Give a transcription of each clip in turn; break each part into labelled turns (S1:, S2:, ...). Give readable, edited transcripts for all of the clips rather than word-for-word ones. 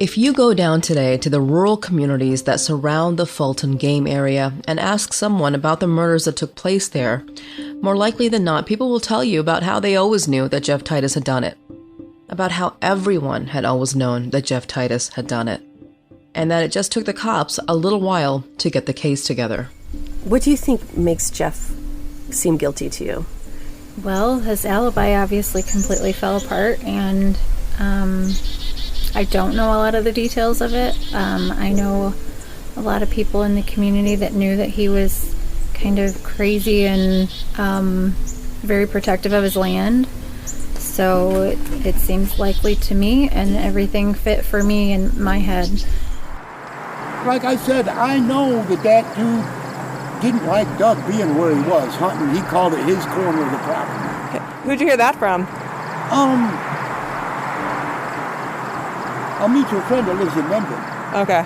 S1: If you go down today to the rural communities that surround the Fulton Game Area and ask someone about the murders that took place there, more likely than not, people will tell you about how they always knew that Jeff Titus had done it, about how everyone had always known that Jeff Titus had done it, and that it just took the cops a little while to get the case together.
S2: What do you think makes Jeff seem guilty to you?
S3: Well, his alibi obviously completely fell apart, and I don't know a lot of the details of it. I know a lot of people in the community that knew that he was kind of crazy and very protective of his land. So it seems likely to me, and everything fit for me in my head.
S4: Like I said, I know that dude didn't like Doug being where he was hunting. He called it his corner of the property.
S5: Who'd you hear that from? I'll
S4: meet your friend that lives in Mendon.
S5: Okay.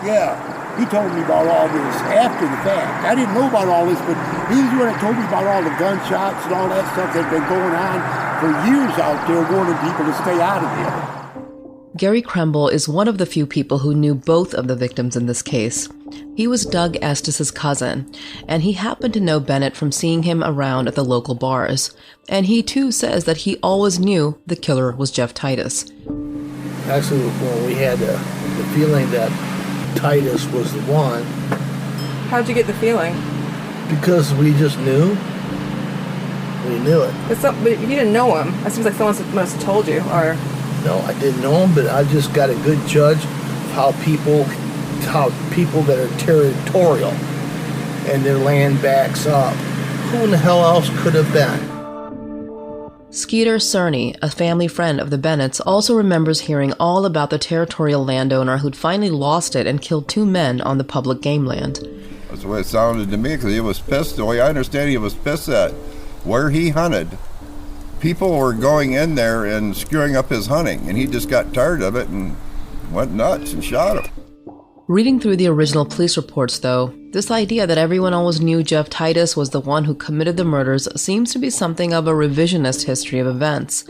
S4: Yeah, he told me about all this after the fact. I didn't know about all this, but he's the one that told me about all the gunshots and all that stuff that had been going on for years out there, warning people to stay out of there.
S1: Gary Kremble is one of the few people who knew both of the victims in this case. He was Doug Estes' cousin, and he happened to know Bennett from seeing him around at the local bars. And he too says that he always knew the killer was Jeff Titus.
S6: Actually, when we had the feeling that Titus was the one.
S5: How'd you get the feeling?
S6: Because we just knew. We knew it.
S5: But you didn't know him. It seems like someone must have told you, or...
S6: No, I didn't know him, but I just got a good judge of how people that are territorial and their land backs up. Who in the hell else could have been?
S1: Skeeter Cerny, a family friend of the Bennetts, also remembers hearing all about the territorial landowner who'd finally lost it and killed 2 men on the public game land.
S7: That's the way it sounded to me, because he was pissed. The way I understand, he was pissed at where he hunted. People were going in there and screwing up his hunting, and he just got tired of it and went nuts and shot him.
S1: Reading through the original police reports, though, this idea that everyone always knew Jeff Titus was the one who committed the murders seems to be something of a revisionist history of events.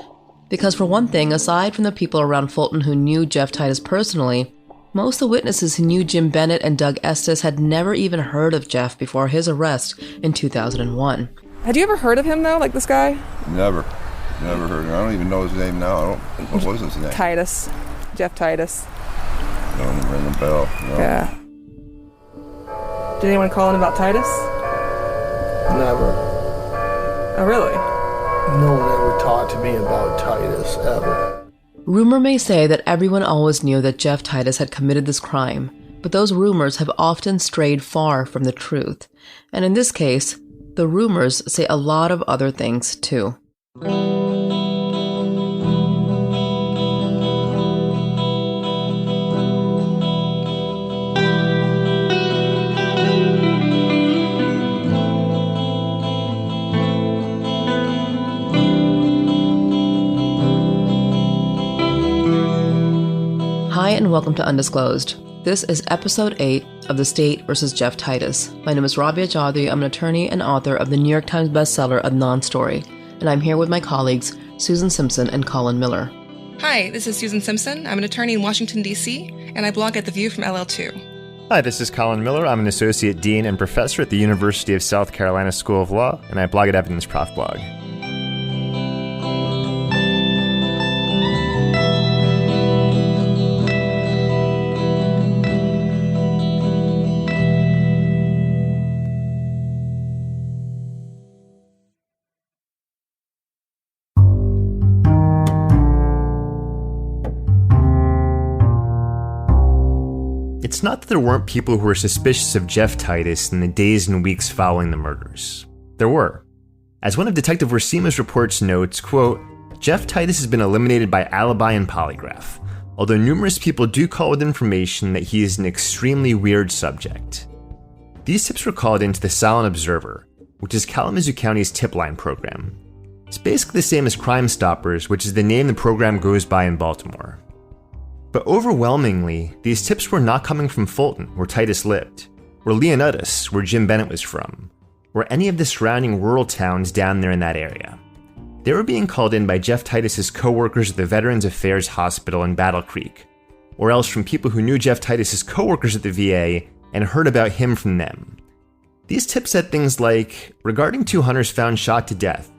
S1: Because for one thing, aside from the people around Fulton who knew Jeff Titus personally, most of the witnesses who knew Jim Bennett and Doug Estes had never even heard of Jeff before his arrest in 2001.
S5: Had you ever heard of him, though, like this guy?
S7: Never heard of him. I don't even know his name now. What was his name?
S5: Titus. Jeff Titus.
S7: Don't ring a bell. No.
S5: Yeah. Did anyone call in about Titus?
S6: Never.
S5: Oh, really?
S6: No one ever talked to me about Titus, ever.
S1: Rumor may say that everyone always knew that Jeff Titus had committed this crime, but those rumors have often strayed far from the truth. And in this case, the rumors say a lot of other things, too. Hi, and welcome to Undisclosed. This is episode 8 of The State vs. Jeff Titus. My name is Rabia Chaudhry. I'm an attorney and author of the New York Times bestseller Adnan Story, and I'm here with my colleagues Susan Simpson and Colin Miller.
S8: Hi, this is Susan Simpson. I'm an attorney in Washington, D.C., and I blog at The View from LL2.
S9: Hi, this is Colin Miller. I'm an associate dean and professor at the University of South Carolina School of Law, and I blog at Evidence Prof Blog. It's not that there weren't people who were suspicious of Jeff Titus in the days and weeks following the murders. There were. As one of Detective Rosima's reports notes, quote, Jeff Titus has been eliminated by alibi and polygraph, although numerous people do call with information that he is an extremely weird subject. These tips were called into the Silent Observer, which is Kalamazoo County's tip line program. It's basically the same as Crime Stoppers, which is the name the program goes by in Baltimore. But overwhelmingly, these tips were not coming from Fulton, where Titus lived, or Leonidas, where Jim Bennett was from, or any of the surrounding rural towns down there in that area. They were being called in by Jeff Titus's co-workers at the Veterans Affairs Hospital in Battle Creek, or else from people who knew Jeff Titus's coworkers at the VA and heard about him from them. These tips said things like, regarding 2 hunters found shot to death,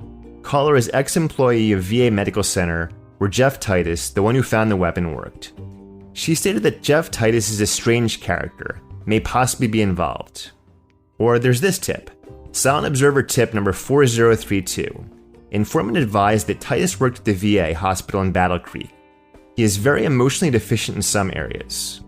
S9: caller is ex-employee of VA Medical Center where Jeff Titus, the one who found the weapon, worked. She stated that Jeff Titus is a strange character, may possibly be involved. Or there's this tip, Silent Observer tip number 4032. Informant advised that Titus worked at the VA hospital in Battle Creek. He is very emotionally deficient in some areas.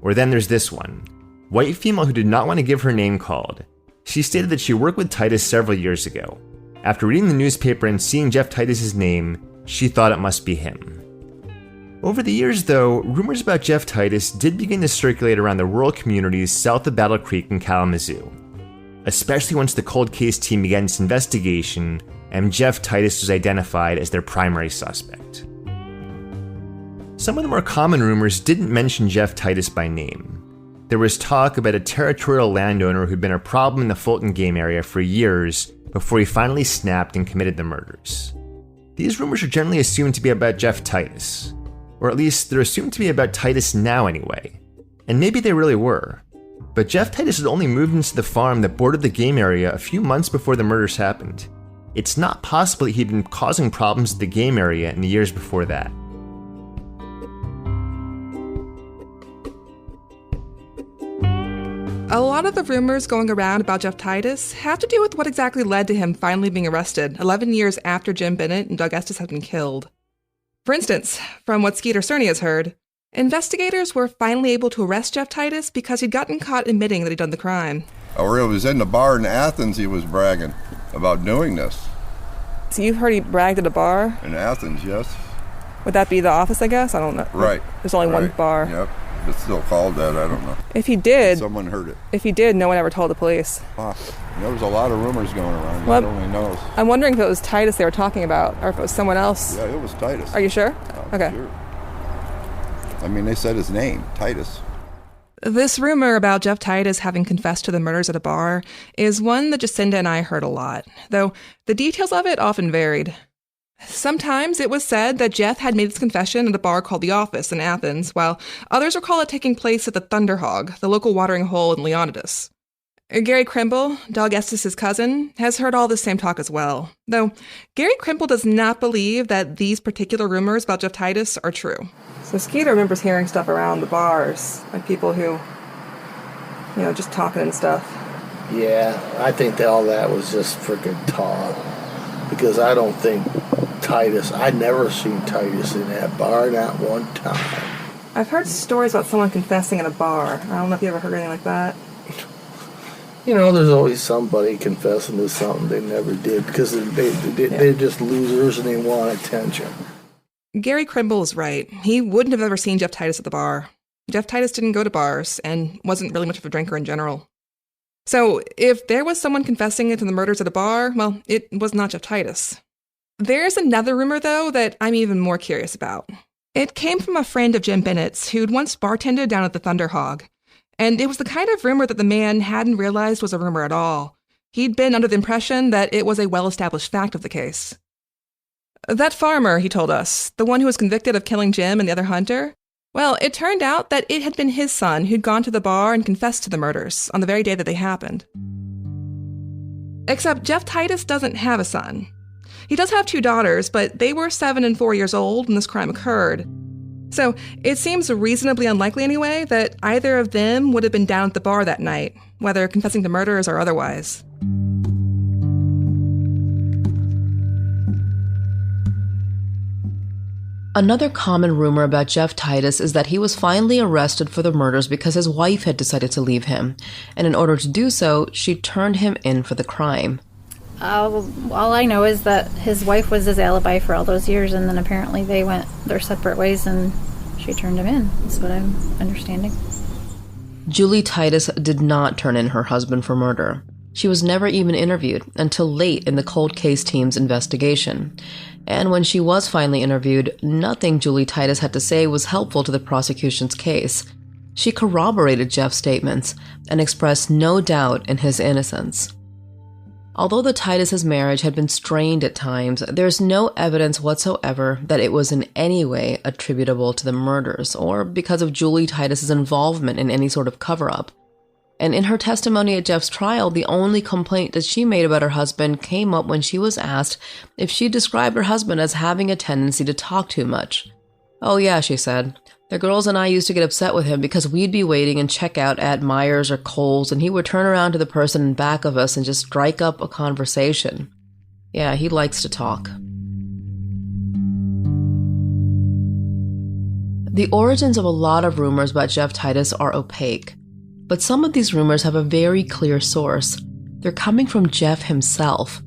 S9: Or then there's this one, white female who did not want to give her name called. She stated that she worked with Titus several years ago. After reading the newspaper and seeing Jeff Titus's name, she thought it must be him. Over the years, though, rumors about Jeff Titus did begin to circulate around the rural communities south of Battle Creek in Kalamazoo, especially once the cold case team began its investigation and Jeff Titus was identified as their primary suspect. Some of the more common rumors didn't mention Jeff Titus by name. There was talk about a territorial landowner who'd been a problem in the Fulton Game Area for years before he finally snapped and committed the murders. These rumors are generally assumed to be about Jeff Titus, or at least they're assumed to be about Titus now anyway, and maybe they really were. But Jeff Titus had only moved into the farm that bordered the game area a few months before the murders happened. It's not possible that he'd been causing problems at the game area in the years before that.
S8: A lot of the rumors going around about Jeff Titus have to do with what exactly led to him finally being arrested 11 years after Jim Bennett and Doug Estes had been killed. For instance, from what Skeeter Cerny has heard, investigators were finally able to arrest Jeff Titus because he'd gotten caught admitting that he'd done the crime.
S7: Or it was in the bar in Athens he was bragging about doing this.
S5: So you've heard he bragged at a bar?
S7: In Athens, yes.
S5: Would that be the office, I guess? I don't know.
S7: Right.
S5: There's only one bar.
S7: Yep. It's still called that, I don't know.
S5: If he did...
S7: Someone heard it.
S5: If he did, no one ever told the police.
S7: There was a lot of rumors going around.
S5: Well,
S7: God only knows.
S5: I'm wondering if it was Titus they were talking about, or if it was someone else.
S7: Yeah, it was Titus.
S5: Are you sure? Okay.
S7: Sure. I mean, they said his name, Titus.
S8: This rumor about Jeff Titus having confessed to the murders at a bar is one that Jacinda and I heard a lot, though the details of it often varied. Sometimes it was said that Jeff had made his confession at a bar called The Office in Athens, while others recall it taking place at the Thunderhog, the local watering hole in Leonidas. Gary Krimble, Doug Estes' cousin, has heard all this same talk as well, though Gary Krimble does not believe that these particular rumors about Jeff Titus are true.
S5: So Skeeter remembers hearing stuff around the bars, like people who, just talking and stuff.
S6: Yeah, I think that all that was just freaking talk. Because I don't think Titus, I never seen Titus in that bar, not one time.
S5: I've heard stories about someone confessing in a bar. I don't know if you ever heard anything like that.
S6: There's always somebody confessing to something they never did because they're just losers and they want attention.
S8: Gary Krimble is right. He wouldn't have ever seen Jeff Titus at the bar. Jeff Titus didn't go to bars and wasn't really much of a drinker in general. So if there was someone confessing to the murders at a bar, well, it was not Jeff Titus. There's another rumor, though, that I'm even more curious about. It came from a friend of Jim Bennett's who'd once bartended down at the Thunderhog. And it was the kind of rumor that the man hadn't realized was a rumor at all. He'd been under the impression that it was a well-established fact of the case. That farmer, he told us, the one who was convicted of killing Jim and the other hunter, well, it turned out that it had been his son who'd gone to the bar and confessed to the murders on the very day that they happened. Except Jeff Titus doesn't have a son. He does have 2 daughters, but they were 7 and 4 years old when this crime occurred. So it seems reasonably unlikely anyway that either of them would have been down at the bar that night, whether confessing to murders or otherwise.
S1: Another common rumor about Jeff Titus is that he was finally arrested for the murders because his wife had decided to leave him, and in order to do so, she turned him in for the crime.
S3: All I know is that his wife was his alibi for all those years, and then apparently they went their separate ways and she turned him in. That's what I'm understanding.
S1: Julie Titus did not turn in her husband for murder. She was never even interviewed until late in the cold case team's investigation. And when she was finally interviewed, nothing Julie Titus had to say was helpful to the prosecution's case. She corroborated Jeff's statements and expressed no doubt in his innocence. Although the Titus' marriage had been strained at times, there's no evidence whatsoever that it was in any way attributable to the murders or because of Julie Titus' involvement in any sort of cover-up. And in her testimony at Jeff's trial, the only complaint that she made about her husband came up when she was asked if she described her husband as having a tendency to talk too much. "Oh yeah," she said. "The girls and I used to get upset with him because we'd be waiting in checkout at Myers or Kohl's and he would turn around to the person in back of us and just strike up a conversation. Yeah, he likes to talk." The origins of a lot of rumors about Jeff Titus are opaque. But some of these rumors have a very clear source. They're coming from Jeff himself.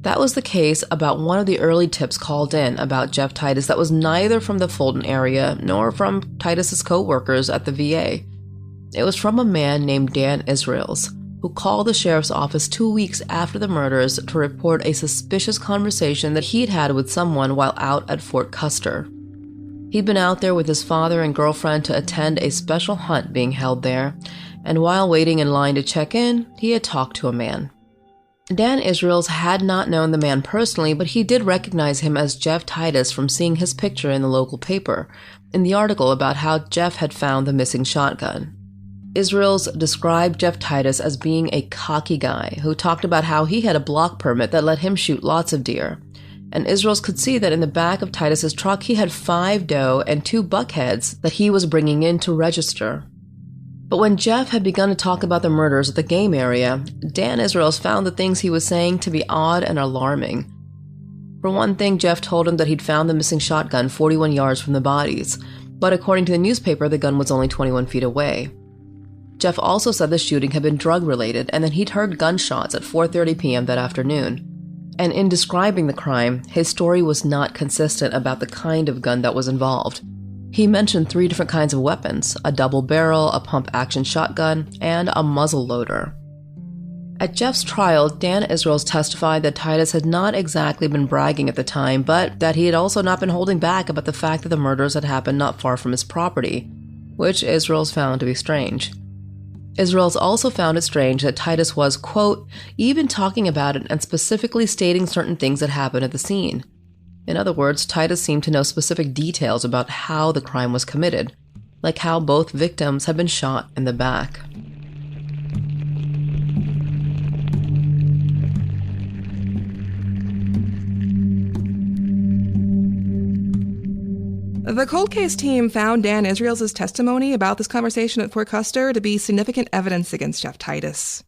S1: That was the case about one of the early tips called in about Jeff Titus that was neither from the Fulton area nor from Titus's co-workers at the VA. It was from a man named Dan Israels, who called the sheriff's office 2 weeks after the murders to report a suspicious conversation that he'd had with someone while out at Fort Custer. He'd been out there with his father and girlfriend to attend a special hunt being held there, and while waiting in line to check in, he had talked to a man. Dan Israels had not known the man personally, but he did recognize him as Jeff Titus from seeing his picture in the local paper, in the article about how Jeff had found the missing shotgun. Israels described Jeff Titus as being a cocky guy who talked about how he had a block permit that let him shoot lots of deer. And Israels could see that in the back of Titus's truck he had 5 doe and 2 buckheads that he was bringing in to register. But when Jeff had begun to talk about the murders at the game area, Dan Israels found the things he was saying to be odd and alarming. For one thing, Jeff told him that he'd found the missing shotgun 41 yards from the bodies, but according to the newspaper, the gun was only 21 feet away. Jeff also said the shooting had been drug-related and that he'd heard gunshots at 4:30 p.m. that afternoon. And in describing the crime, his story was not consistent about the kind of gun that was involved. He mentioned 3 different kinds of weapons: a double barrel, a pump-action shotgun, and a muzzle loader. At Jeff's trial, Dan Israels testified that Titus had not exactly been bragging at the time, but that he had also not been holding back about the fact that the murders had happened not far from his property, which Israels found to be strange. Israels also found it strange that Titus was, quote, even talking about it and specifically stating certain things that happened at the scene. In other words, Titus seemed to know specific details about how the crime was committed, like how both victims had been shot in the back.
S8: The cold case team found Dan Israels' testimony about this conversation at Fort Custer to be significant evidence against Jeff Titus.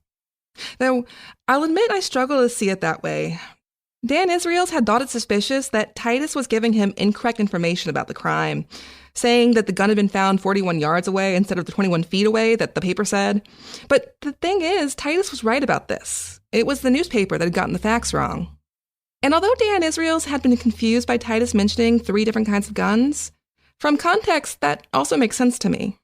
S8: Though, I'll admit I struggle to see it that way. Dan Israels had thought it suspicious that Titus was giving him incorrect information about the crime, saying that the gun had been found 41 yards away instead of the 21 feet away that the paper said. But the thing is, Titus was right about this. It was the newspaper that had gotten the facts wrong. And although Dan Israels had been confused by Titus mentioning 3 different kinds of guns, from context, that also makes sense to me.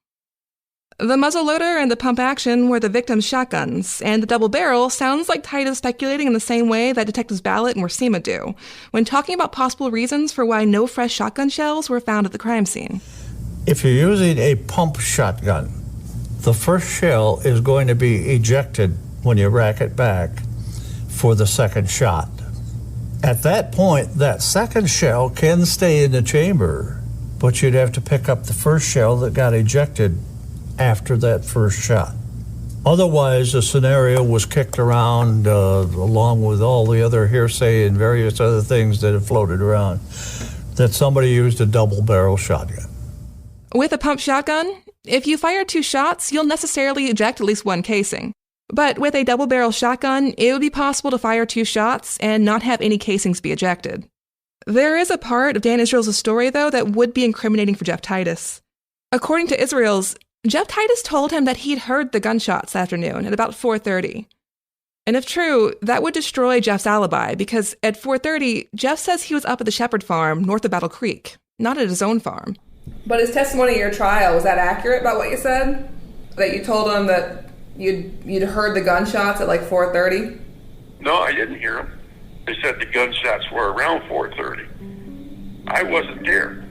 S8: The muzzleloader and the pump action were the victim's shotguns, and the double barrel sounds like Titus speculating in the same way that Detectives Ballot and Warsima do, when talking about possible reasons for why no fresh shotgun shells were found at the crime scene.
S10: If you're using a pump shotgun, the first shell is going to be ejected when you rack it back for the second shot. At that point, that second shell can stay in the chamber, but you'd have to pick up the first shell that got ejected after that first shot. Otherwise, the scenario was kicked around along with all the other hearsay and various other things that have floated around, that somebody used a double barrel shotgun.
S8: With a pump shotgun, if you fire 2 shots, you'll necessarily eject at least 1 casing. But with a double barrel shotgun, it would be possible to fire 2 shots and not have any casings be ejected. There is a part of Dan Israels' story, though, that would be incriminating for Jeff Titus. According to Israels, Jeff Titus told him that he'd heard the gunshots that afternoon at about 4:30. And if true, that would destroy Jeff's alibi, because at 4:30, Jeff says he was up at the Shepherd farm north of Battle Creek, not at his own farm. But his testimony at your trial, was that accurate about what you said? That you told him that you'd heard the gunshots at like 4:30?
S11: No, I didn't hear them. They said the gunshots were around 4:30. I wasn't there.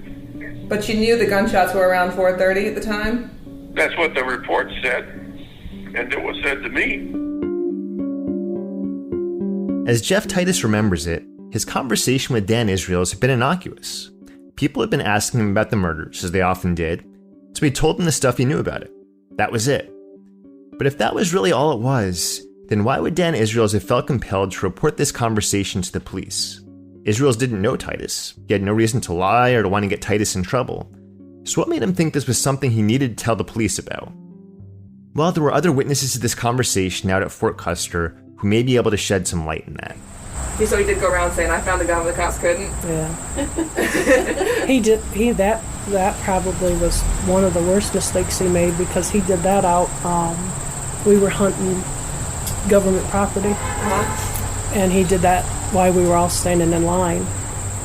S8: But you knew the gunshots were around 4:30 at the time?
S11: That's what the report said, and it was said to me.
S9: As Jeff Titus remembers it, his conversation with Dan Israels had been innocuous. People had been asking him about the murders, as they often did, so he told them the stuff he knew about it. That was it. But if that was really all it was, then why would Dan Israels have felt compelled to report this conversation to the police? Israels didn't know Titus. He had no reason to lie or to want to get Titus in trouble. So what made him think this was something he needed to tell the police about? Well, there were other witnesses to this conversation out at Fort Custer who may be able to shed some light in that.
S5: So he did go around saying, I found the gun, but the cops couldn't?
S12: Yeah. That probably was one of the worst mistakes he made, because he did that out, we were hunting government property, and he did that while we were all standing in line,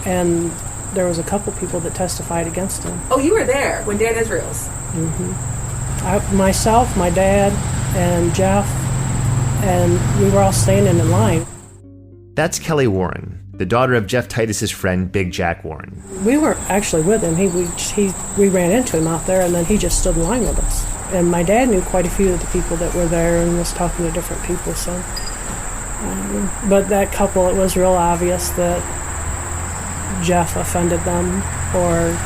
S12: and there was a couple people that testified against him.
S5: Oh, you were there when Dan Israels?
S12: Myself, my dad, and Jeff, and we were all standing in line.
S9: That's Kelly Warren, the daughter of Jeff Titus's friend, Big Jack Warren.
S12: We weren't actually with him. We ran into him out there, and then he just stood in line with us. And my dad knew quite a few of the people that were there and was talking to different people. So, but that couple, it was real obvious that Jeff offended them or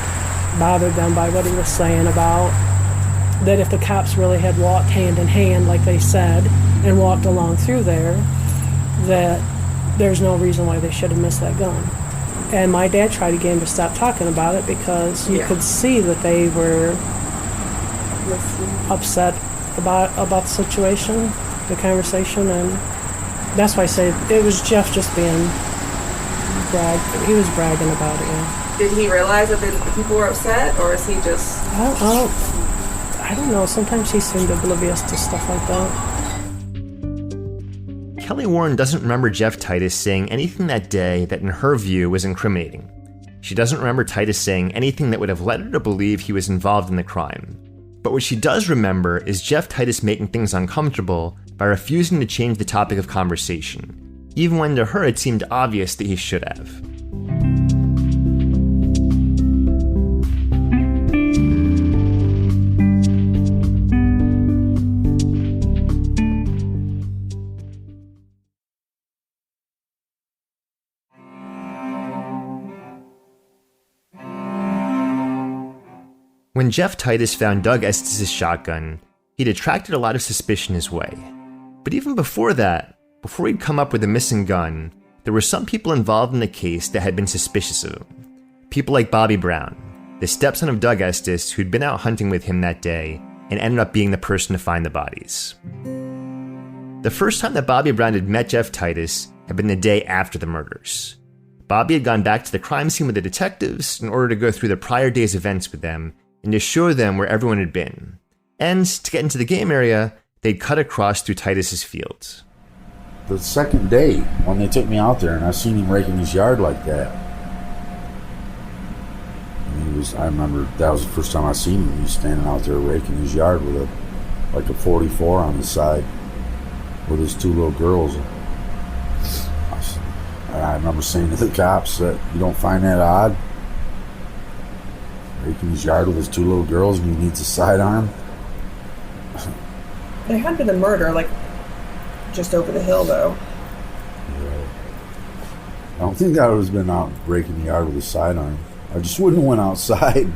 S12: bothered them by what he was saying about that if the cops really had walked hand in hand, like they said, and walked along through there, that there's no reason why they should have missed that gun. And my dad tried to get him to stop talking about it, because you could see that they were upset about the situation, the conversation, and that's why I say it was Jeff just being he was bragging about it. Yeah.
S5: Did he realize that the people were upset, or is he just?
S12: I don't know. Sometimes he seemed oblivious to stuff like that.
S9: Kelly Warren doesn't remember Jeff Titus saying anything that day that in her view was incriminating. She doesn't remember Titus saying anything that would have led her to believe he was involved in the crime. But what she does remember is Jeff Titus making things uncomfortable by refusing to change the topic of conversation, even when to her it seemed obvious that he should have. When Jeff Titus found Doug Estes' shotgun, he'd attracted a lot of suspicion his way. But even before that, before he'd come up with the missing gun, there were some people involved in the case that had been suspicious of him. People like Bobby Brown, the stepson of Doug Estes, who'd been out hunting with him that day and ended up being the person to find the bodies. The first time that Bobby Brown had met Jeff Titus had been the day after the murders. Bobby had gone back to the crime scene with the detectives in order to go through the prior day's events with them and to show them where everyone had been. And to get into the game area, they'd cut across through Titus's fields.
S13: The second day, when they took me out there and I seen him raking his yard like that, and I remember that was the first time I seen him. He was standing out there raking his yard with a 44 on his side with his two little girls. I remember saying to the cops that, you don't find that odd? Raking his yard with his two little girls and he needs a sidearm?
S5: There had been a murder, just over the hill, though.
S13: Yeah. I don't think I would have been out raking the yard with a sidearm. I just wouldn't have went outside.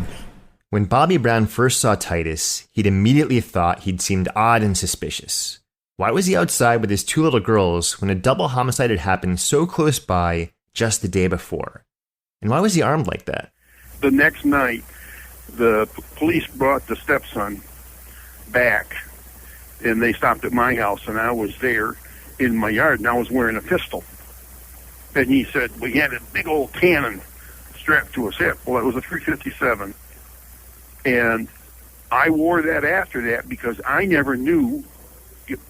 S9: When Bobby Brown first saw Titus, he'd immediately thought he'd seemed odd and suspicious. Why was he outside with his two little girls when a double homicide had happened so close by just the day before? And why was he armed like that?
S11: The next night, the police brought the stepson back, and they stopped at my house, and I was there in my yard, and I was wearing a pistol. And he said, we had a big old cannon strapped to his hip. Well, it was a .357. And I wore that after that because I never knew,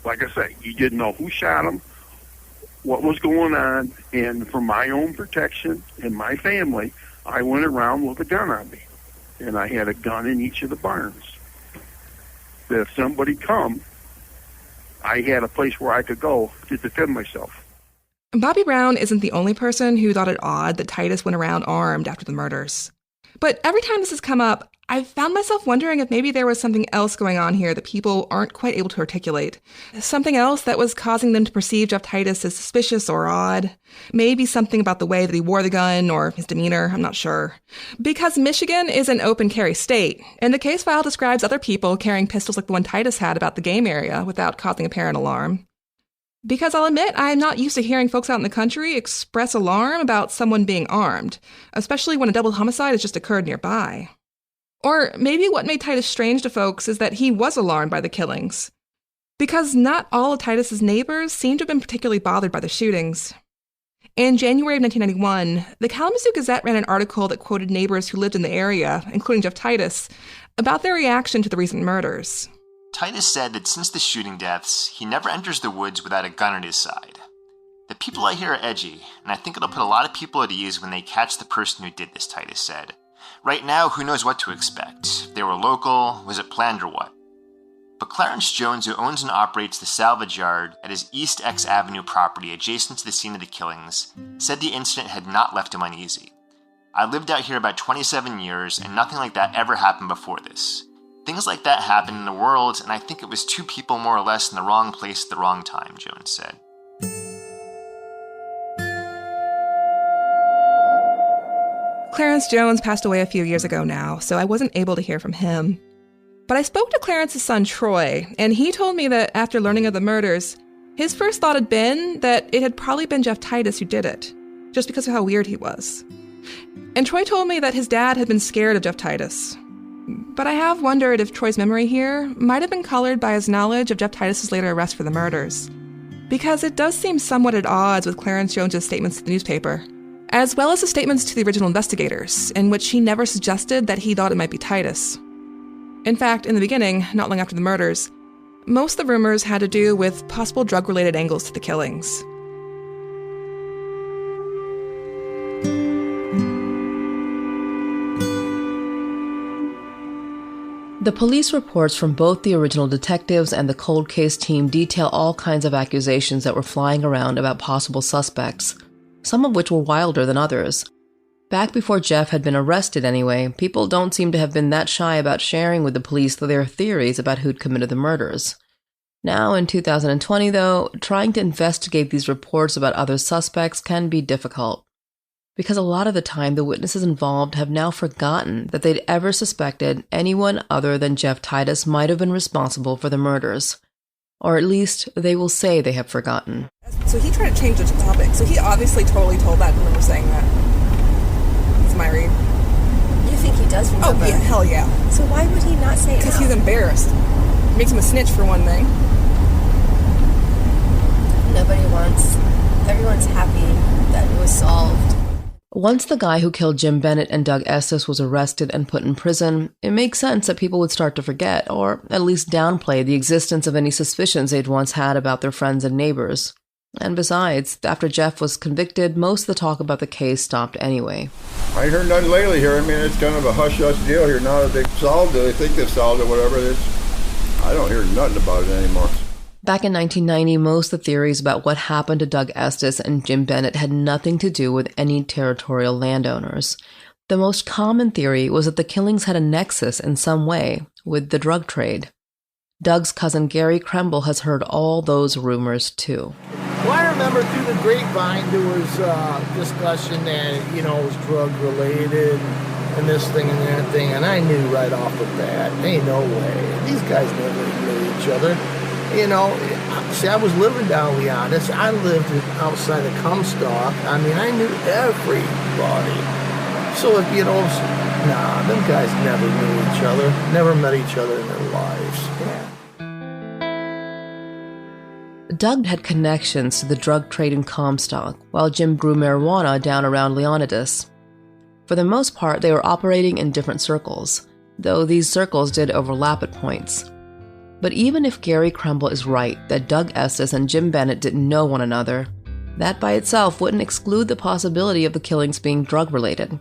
S11: like I say, you didn't know who shot him, what was going on, and for my own protection and my family, I went around with a gun on me. And I had a gun in each of the barns. That if somebody come, I had a place where I could go to defend myself.
S8: Bobby Brown isn't the only person who thought it odd that Titus went around armed after the murders. But every time this has come up, I found myself wondering if maybe there was something else going on here that people aren't quite able to articulate. Something else that was causing them to perceive Jeff Titus as suspicious or odd. Maybe something about the way that he wore the gun or his demeanor, I'm not sure. Because Michigan is an open carry state, and the case file describes other people carrying pistols like the one Titus had about the game area without causing apparent alarm. Because I'll admit, I'm not used to hearing folks out in the country express alarm about someone being armed, especially when a double homicide has just occurred nearby. Or maybe what made Titus strange to folks is that he was alarmed by the killings. Because not all of Titus's neighbors seem to have been particularly bothered by the shootings. In January of 1991, the Kalamazoo Gazette ran an article that quoted neighbors who lived in the area, including Jeff Titus, about their reaction to the recent murders.
S9: Titus said that since the shooting deaths, he never enters the woods without a gun at his side. The people I hear are edgy, and I think it'll put a lot of people at ease when they catch the person who did this, Titus said. Right now, who knows what to expect? They were local, was it planned or what? But Clarence Jones, who owns and operates the salvage yard at his East X Avenue property adjacent to the scene of the killings, said the incident had not left him uneasy. I lived out here about 27 years, and nothing like that ever happened before this. Things like that happen in the world, and I think it was two people more or less in the wrong place at the wrong time, Jones said.
S8: Clarence Jones passed away a few years ago now, so I wasn't able to hear from him. But I spoke to Clarence's son, Troy, and he told me that after learning of the murders, his first thought had been that it had probably been Jeff Titus who did it, just because of how weird he was. And Troy told me that his dad had been scared of Jeff Titus. But I have wondered if Troy's memory here might have been colored by his knowledge of Jeff Titus's later arrest for the murders. Because it does seem somewhat at odds with Clarence Jones's statements to the newspaper, as well as the statements to the original investigators, in which he never suggested that he thought it might be Titus. In fact, in the beginning, not long after the murders, most of the rumors had to do with possible drug-related angles to the killings.
S1: The police reports from both the original detectives and the cold case team detail all kinds of accusations that were flying around about possible suspects, some of which were wilder than others. Back before Jeff had been arrested anyway, people don't seem to have been that shy about sharing with the police their theories about who'd committed the murders. Now, in 2020, though, trying to investigate these reports about other suspects can be difficult. Because a lot of the time, the witnesses involved have now forgotten that they'd ever suspected anyone other than Jeff Titus might have been responsible for the murders. Or at least, they will say they have forgotten.
S5: So he tried to change the topic. So he obviously totally told that and remember saying that. That's my read.
S2: You think he does remember?
S5: Oh, yeah, hell yeah.
S2: So why would he not say it?
S5: Because he's embarrassed. Makes him a snitch for one thing.
S2: Everyone's happy that it was solved.
S1: Once the guy who killed Jim Bennett and Doug Estes was arrested and put in prison, it makes sense that people would start to forget, or at least downplay, the existence of any suspicions they'd once had about their friends and neighbors. And besides, after Jeff was convicted, most of the talk about the case stopped anyway.
S7: I ain't heard nothing lately here. I mean, it's kind of a hush-hush deal here now that they've solved it. They think they've solved it, whatever it is. I don't hear nothing about it anymore.
S1: Back in 1990, most of the theories about what happened to Doug Estes and Jim Bennett had nothing to do with any territorial landowners. The most common theory was that the killings had a nexus in some way with the drug trade. Doug's cousin Gary Kremble has heard all those rumors too.
S6: Well, I remember through the grapevine there was discussion that, it was drug-related and this thing and that thing, and I knew right off the bat, ain't no way. These guys never knew each other. See, I was living down Leonis. I lived outside of Comstock. I mean, I knew everybody. So, them guys never knew each other, never met each other in their lives. Yeah.
S1: Doug had connections to the drug trade in Comstock, while Jim grew marijuana down around Leonidas. For the most part, they were operating in different circles, though these circles did overlap at points. But even if Gary Kremble is right that Doug Estes and Jim Bennett didn't know one another, that by itself wouldn't exclude the possibility of the killings being drug-related.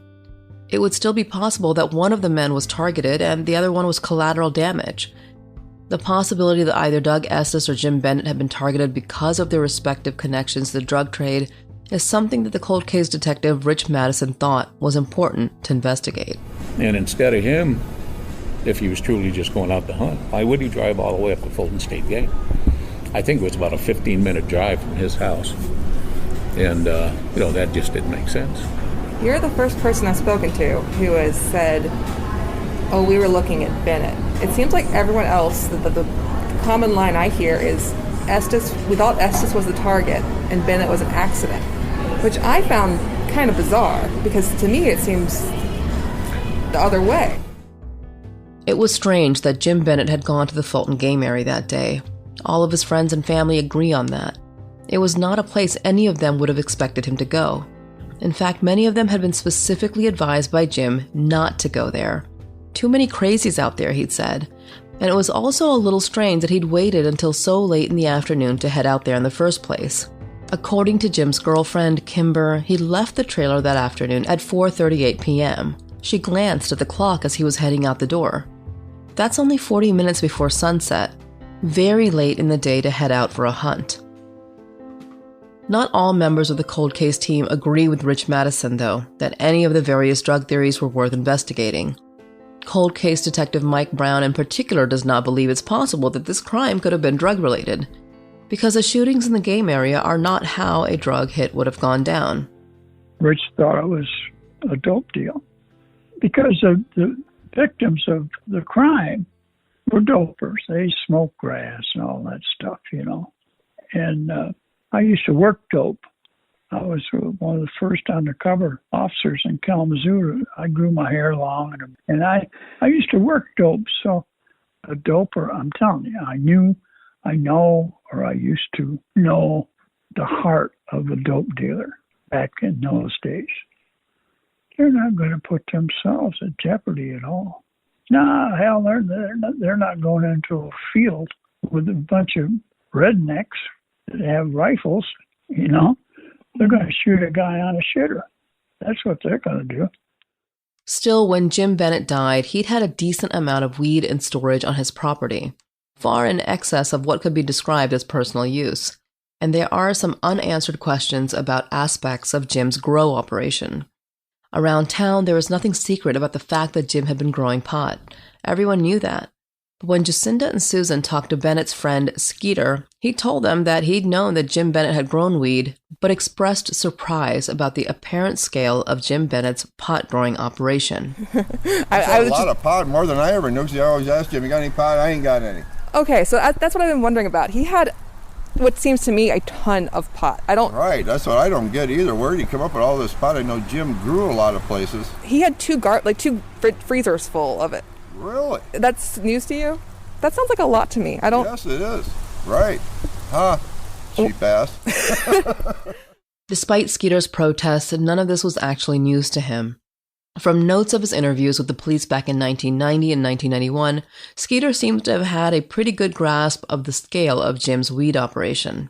S1: It would still be possible that one of the men was targeted and the other one was collateral damage. The possibility that either Doug Estes or Jim Bennett had been targeted because of their respective connections to the drug trade is something that the cold case detective Rich Madison thought was important to investigate.
S14: And instead of him if he was truly just going out to hunt. Why would he drive all the way up to Fulton State Game? I think it was about a 15-minute drive from his house. And, that just didn't make sense.
S5: You're the first person I've spoken to who has said, oh, we were looking at Bennett. It seems like everyone else, the common line I hear is we thought Estes was the target and Bennett was an accident, which I found kind of bizarre because to me it seems the other way.
S1: It was strange that Jim Bennett had gone to the Fulton Game Area that day. All of his friends and family agree on that. It was not a place any of them would have expected him to go. In fact, many of them had been specifically advised by Jim not to go there. Too many crazies out there, he'd said. And it was also a little strange that he'd waited until so late in the afternoon to head out there in the first place. According to Jim's girlfriend, Kimber, he left the trailer that afternoon at 4:38 p.m. She glanced at the clock as he was heading out the door. That's only 40 minutes before sunset, very late in the day to head out for a hunt. Not all members of the cold case team agree with Rich Madison, though, that any of the various drug theories were worth investigating. Cold case detective Mike Brown in particular does not believe it's possible that this crime could have been drug-related, because the shootings in the game area are not how a drug hit would have gone down.
S15: Rich thought it was a dope deal, because the victims of the crime were dopers. They smoked grass and all that stuff, And I used to work dope. I was one of the first undercover officers in Kalamazoo. I grew my hair long, and I used to work dope. So a doper, I'm telling you, I used to know the heart of a dope dealer back in those days. They're not going to put themselves at jeopardy at all. No, hell, they're not going into a field with a bunch of rednecks that have rifles, They're going to shoot a guy on a shitter. That's what they're going to do.
S1: Still, when Jim Bennett died, he'd had a decent amount of weed in storage on his property, far in excess of what could be described as personal use. And there are some unanswered questions about aspects of Jim's grow operation. Around town, there was nothing secret about the fact that Jim had been growing pot. Everyone knew that. But when Jacinda and Susan talked to Bennett's friend, Skeeter, he told them that he'd known that Jim Bennett had grown weed, but expressed surprise about the apparent scale of Jim Bennett's pot-growing operation.
S7: I was a lot of pot, more than I ever knew. I always asked Jim, you got any pot? I ain't got any.
S5: Okay, so that's what I've been wondering about. He had what seems to me a ton of pot.
S7: Right, that's what I don't get either. Where did he come up with all this pot? I know Jim grew a lot of places.
S5: He had two freezers full of it.
S7: Really?
S5: That's news to you? That sounds like a lot to me.
S7: Yes, it is. Right. Huh. Cheap ass.
S1: Despite Skeeter's protests, none of this was actually news to him. From notes of his interviews with the police back in 1990 and 1991, Skeeter seems to have had a pretty good grasp of the scale of Jim's weed operation.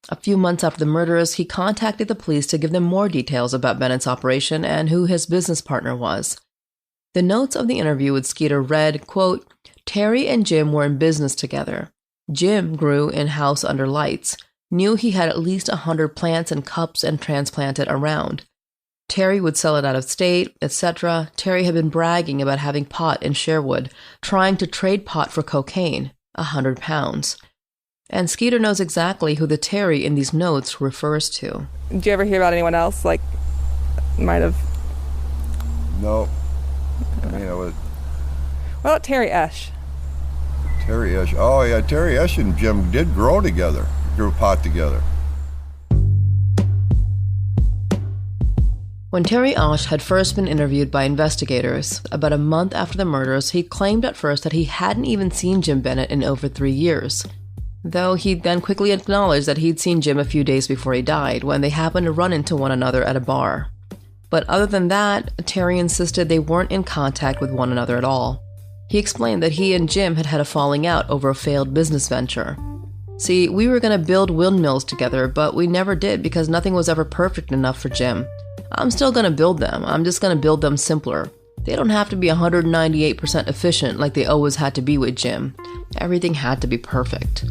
S1: A few months after the murders, he contacted the police to give them more details about Bennett's operation and who his business partner was. The notes of the interview with Skeeter read, quote, Terry and Jim were in business together. Jim grew in house under lights, knew he had at least 100 plants and cups and transplanted around. Terry would sell it out of state, etc. Terry had been bragging about having pot in Sherwood, trying to trade pot for cocaine, 100 pounds. And Skeeter knows exactly who the Terry in these notes refers to.
S5: Did you ever hear about anyone else, might have?
S7: No.
S5: What about Terry Esch?
S7: Terry Esch. Oh, yeah, Terry Esch and Jim did grow together, grew pot together.
S1: When Terry Esch had first been interviewed by investigators, about a month after the murders, he claimed at first that he hadn't even seen Jim Bennett in over 3 years. Though he then quickly acknowledged that he'd seen Jim a few days before he died, when they happened to run into one another at a bar. But other than that, Terry insisted they weren't in contact with one another at all. He explained that he and Jim had had a falling out over a failed business venture. See, we were going to build windmills together, but we never did because nothing was ever perfect enough for Jim. I'm still going to build them. I'm just going to build them simpler. They don't have to be 198% efficient like they always had to be with Jim. Everything had to be perfect.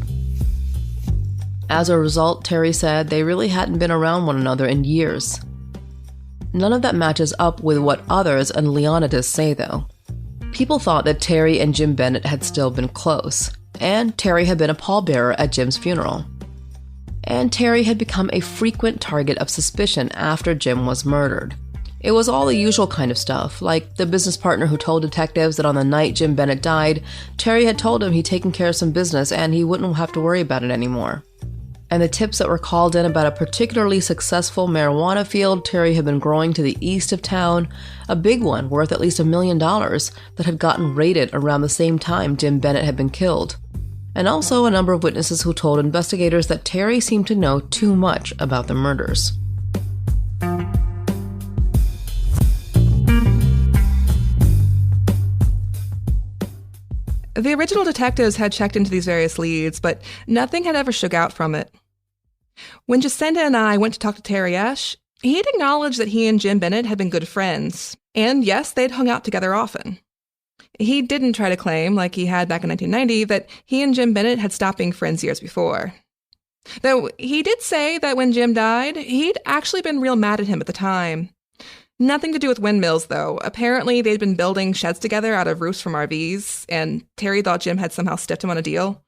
S1: As a result, Terry said they really hadn't been around one another in years. None of that matches up with what others and Leonidas say, though. People thought that Terry and Jim Bennett had still been close, and Terry had been a pallbearer at Jim's funeral. And Terry had become a frequent target of suspicion after Jim was murdered. It was all the usual kind of stuff, like the business partner who told detectives that on the night Jim Bennett died, Terry had told him he'd taken care of some business and he wouldn't have to worry about it anymore. And the tips that were called in about a particularly successful marijuana field Terry had been growing to the east of town, a big one worth at least $1 million that had gotten raided around the same time Jim Bennett had been killed. And also a number of witnesses who told investigators that Terry seemed to know too much about the murders.
S8: The original detectives had checked into these various leads, but nothing had ever shook out from it. When Jacinda and I went to talk to Terry Esch, he'd acknowledged that he and Jim Bennett had been good friends, and yes, they'd hung out together often. He didn't try to claim, like he had back in 1990, that he and Jim Bennett had stopped being friends years before. Though he did say that when Jim died, he'd actually been real mad at him at the time. Nothing to do with windmills, though. Apparently, they'd been building sheds together out of roofs from RVs, and Terry thought Jim had somehow stiffed him on a deal.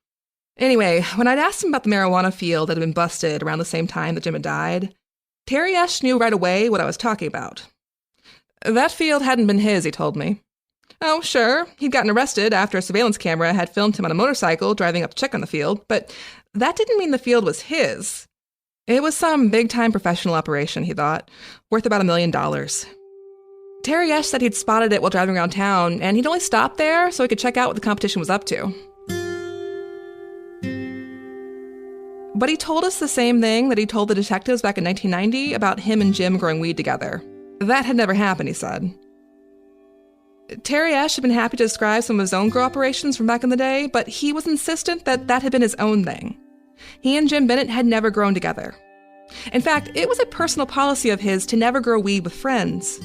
S8: Anyway, when I'd asked him about the marijuana field that had been busted around the same time that Jim had died, Terry Esch knew right away what I was talking about. That field hadn't been his, he told me. Oh, sure, he'd gotten arrested after a surveillance camera had filmed him on a motorcycle driving up to check on the field, but that didn't mean the field was his. It was some big-time professional operation, he thought, worth about $1 million. Terry Esch said he'd spotted it while driving around town, and he'd only stopped there so he could check out what the competition was up to. But he told us the same thing that he told the detectives back in 1990 about him and Jim growing weed together. That had never happened, he said. Terry Esch had been happy to describe some of his own grow operations from back in the day, but he was insistent that that had been his own thing. He and Jim Bennett had never grown together. In fact, it was a personal policy of his to never grow weed with friends.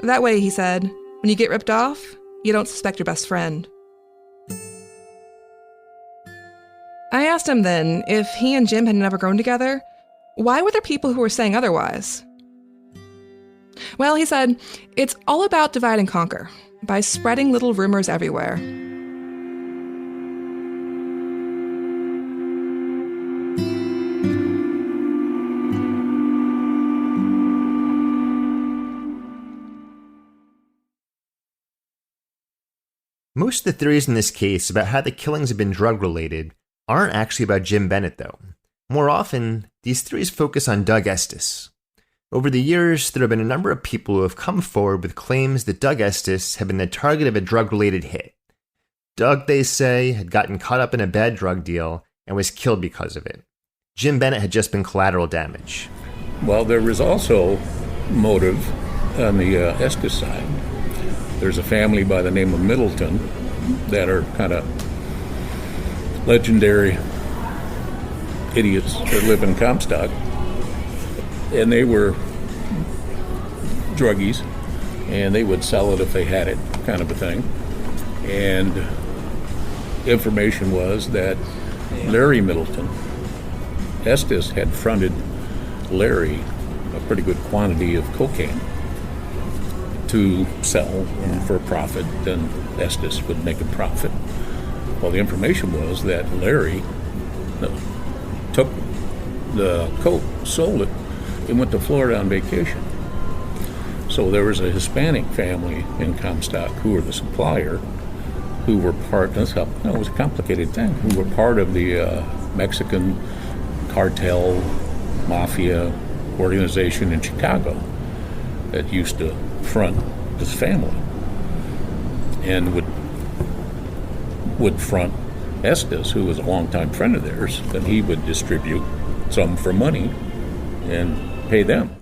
S8: That way, he said, when you get ripped off, you don't suspect your best friend. I asked him then, if he and Jim had never grown together, why were there people who were saying otherwise? Well, he said, it's all about divide and conquer, by spreading little rumors everywhere.
S9: Most of the theories in this case about how the killings have been drug-related aren't actually about Jim Bennett, though. More often, these theories focus on Doug Estes. Over the years, there have been a number of people who have come forward with claims that Doug Estes had been the target of a drug-related hit. Doug, they say, had gotten caught up in a bad drug deal and was killed because of it. Jim Bennett had just been collateral damage.
S14: Well, there was also motive on the Estes side. There's a family by the name of Middleton that are kind of legendary idiots that live in Comstock. And they were druggies, and they would sell it if they had it, kind of a thing. And information was that Larry Middleton, Estes had fronted Larry a pretty good quantity of cocaine to sell for a profit, then Estes would make a profit. Well, the information was that Larry took the coke, sold it, and went to Florida on vacation. So there was a Hispanic family in Comstock who were the supplier, who were part, it was a complicated thing, who were part of the Mexican cartel mafia organization in Chicago that used to front this family and would front Estes, who was a longtime friend of theirs, then he would distribute some for money and pay them.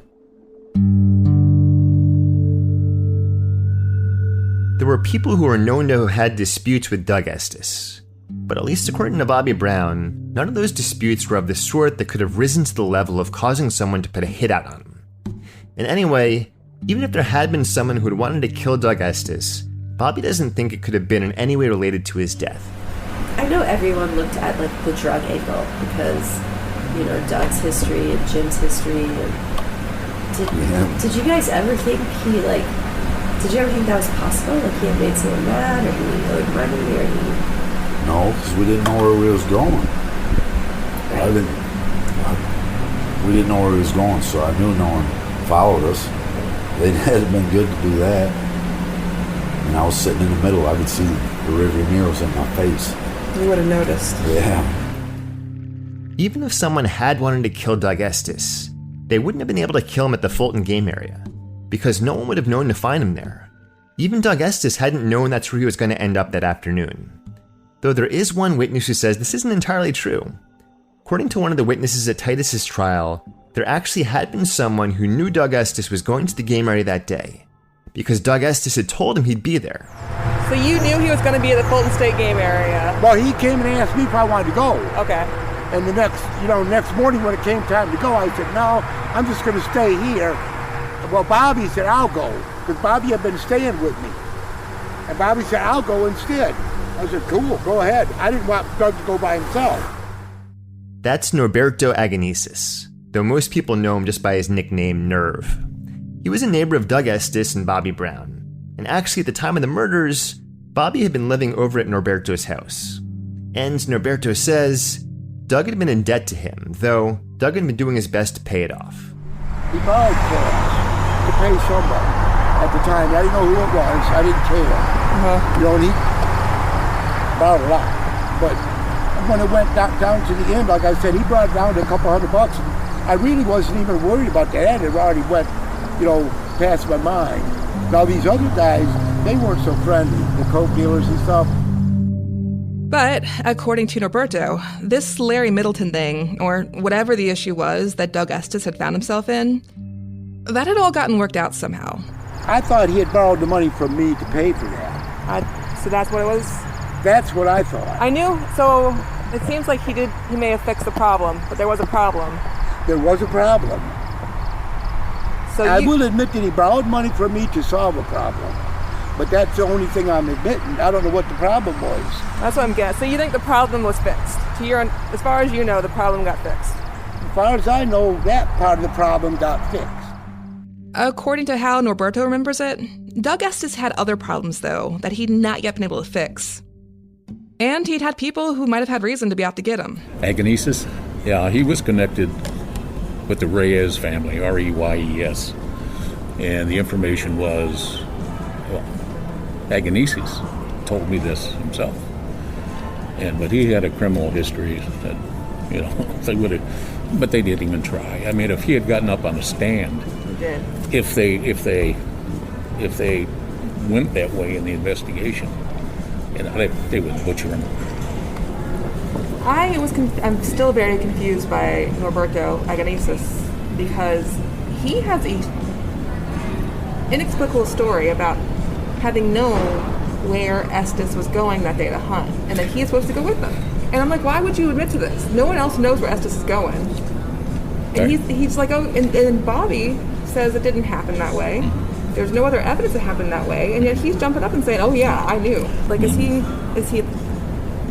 S9: There were people who were known to have had disputes with Doug Estes, but at least according to Bobby Brown, none of those disputes were of the sort that could have risen to the level of causing someone to put a hit out on him. And anyway, even if there had been someone who had wanted to kill Doug Estes, Bobby doesn't think it could have been in any way related to his death.
S2: I know everyone looked at the drug angle because, Doug's history and Jim's history. And did you guys ever think he Did you ever think that was possible? Like he had made someone mad, or he owed money, or he...
S13: No, because we didn't know where we was going.
S2: Right.
S13: We didn't know where he was going, so I knew no one followed us. They had been good to do that. And I was sitting in the middle. I could see the rearview mirrors in my face.
S5: You would have noticed.
S13: Yeah.
S9: Even if someone had wanted to kill Doug Estes, they wouldn't have been able to kill him at the Fulton Game Area, because no one would have known to find him there. Even Doug Estes hadn't known that's where he was going to end up that afternoon. Though there is one witness who says this isn't entirely true. According to one of the witnesses at Titus's trial, there actually had been someone who knew Doug Estes was going to the game area that day, because Doug Estes had told him he'd be there.
S5: So you knew he was going to be at the Fulton State Game Area?
S4: Well, he came and asked me if I wanted to go.
S5: Okay.
S4: And the next morning when it came time to go, I said, no, I'm just going to stay here. Well, Bobby said, I'll go, because Bobby had been staying with me. And Bobby said, I'll go instead. I said, cool, go ahead. I didn't want Doug to go by himself.
S9: That's Norberto Aganesis, though most people know him just by his nickname Nerve. He was a neighbor of Doug Estes and Bobby Brown, and actually at the time of the murders, Bobby had been living over at Norberto's house. And Norberto says Doug had been in debt to him, though Doug had been doing his best to pay it off.
S4: He borrowed cash to pay somebody at the time. I didn't know who it was. I didn't care. And he borrowed a lot. But when it went down to the end, like I said, he brought it down to a couple $100. And I really wasn't even worried about that. It already went, past my mind. Now these other guys, they weren't so friendly, the coke dealers and stuff.
S8: But, according to Norberto, this Larry Middleton thing, or whatever the issue was that Doug Estes had found himself in, that had all gotten worked out somehow.
S4: I thought he had borrowed the money from me to pay for that.
S5: So that's what it was?
S4: That's what I thought.
S5: I knew, so it seems like he may have fixed the problem, but there was a problem.
S4: There was a problem.
S5: So
S4: I will admit that he borrowed money from me to solve a problem. But that's the only thing I'm admitting. I don't know what the problem was.
S5: That's what I'm getting. So you think the problem was fixed? As far as you know, the problem got fixed?
S4: As far as I know, that part of the problem got fixed.
S8: According to how Norberto remembers it, Doug Estes had other problems, though, that he'd not yet been able to fix. And he'd had people who might have had reason to be out to get him.
S14: Aganesis? Yeah, he was connected with the Reyes family, R-E-Y-E-S. And the information was, Aganesis told me this himself. But he had a criminal history that, they would have, but they didn't even try. I mean, if he had gotten up on a stand, if they went that way in the investigation, they would butcher him.
S5: I'm still very confused by Norberto Aganesis, because he has a inexplicable story about having known where Estes was going that day to hunt, and that he is supposed to go with them. And I'm like, why would you admit to this? No one else knows where Estes is going. And he's like, and Bobby says it didn't happen that way. There's no other evidence it happened that way, and yet he's jumping up and saying, oh yeah, I knew. Like, is he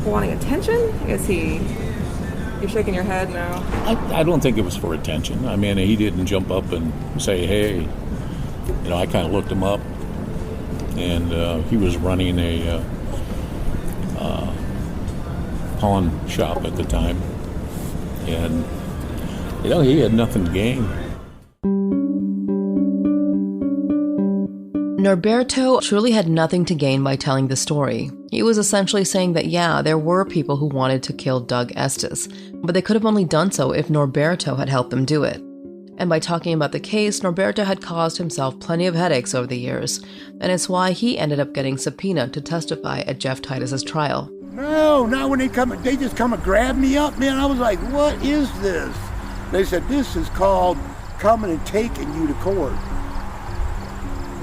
S5: wanting attention? You're shaking your head now.
S14: I don't think it was for attention. I mean, he didn't jump up and say, hey, I kind of looked him up, and he was running a pawn shop at the time, and he had nothing to gain.
S1: Norberto truly had nothing to gain by telling the story. He was essentially saying that, yeah, there were people who wanted to kill Doug Estes, but they could have only done so if Norberto had helped them do it. And by talking about the case, Norberto had caused himself plenty of headaches over the years, and it's why he ended up getting subpoenaed to testify at Jeff Titus's trial.
S4: No, not when they just come and grab me up, man. I was like, what is this? They said, this is called coming and taking you to court.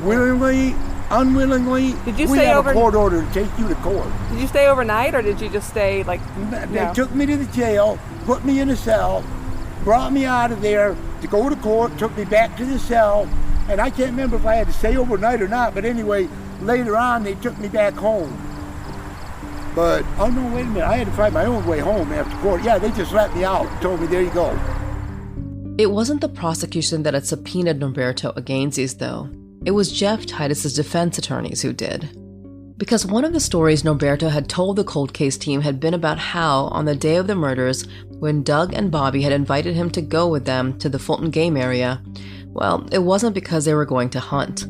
S4: Willingly, unwillingly, we have a court order to take you to court.
S5: Did you stay overnight, or did you just stay,
S4: They took me to the jail, put me in a cell, brought me out of there to go to court, took me back to the cell, and I can't remember if I had to stay overnight or not, but anyway, later on they took me back home. But, oh no, wait a minute, I had to find my own way home after court. Yeah, they just let me out and told me, there you go.
S1: It wasn't the prosecution that had subpoenaed Norberto Aganesis, though. It was Jeff Titus's defense attorneys who did. Because one of the stories Norberto had told the cold case team had been about how, on the day of the murders, when Doug and Bobby had invited him to go with them to the Fulton Game Area, well, it wasn't because they were going to hunt.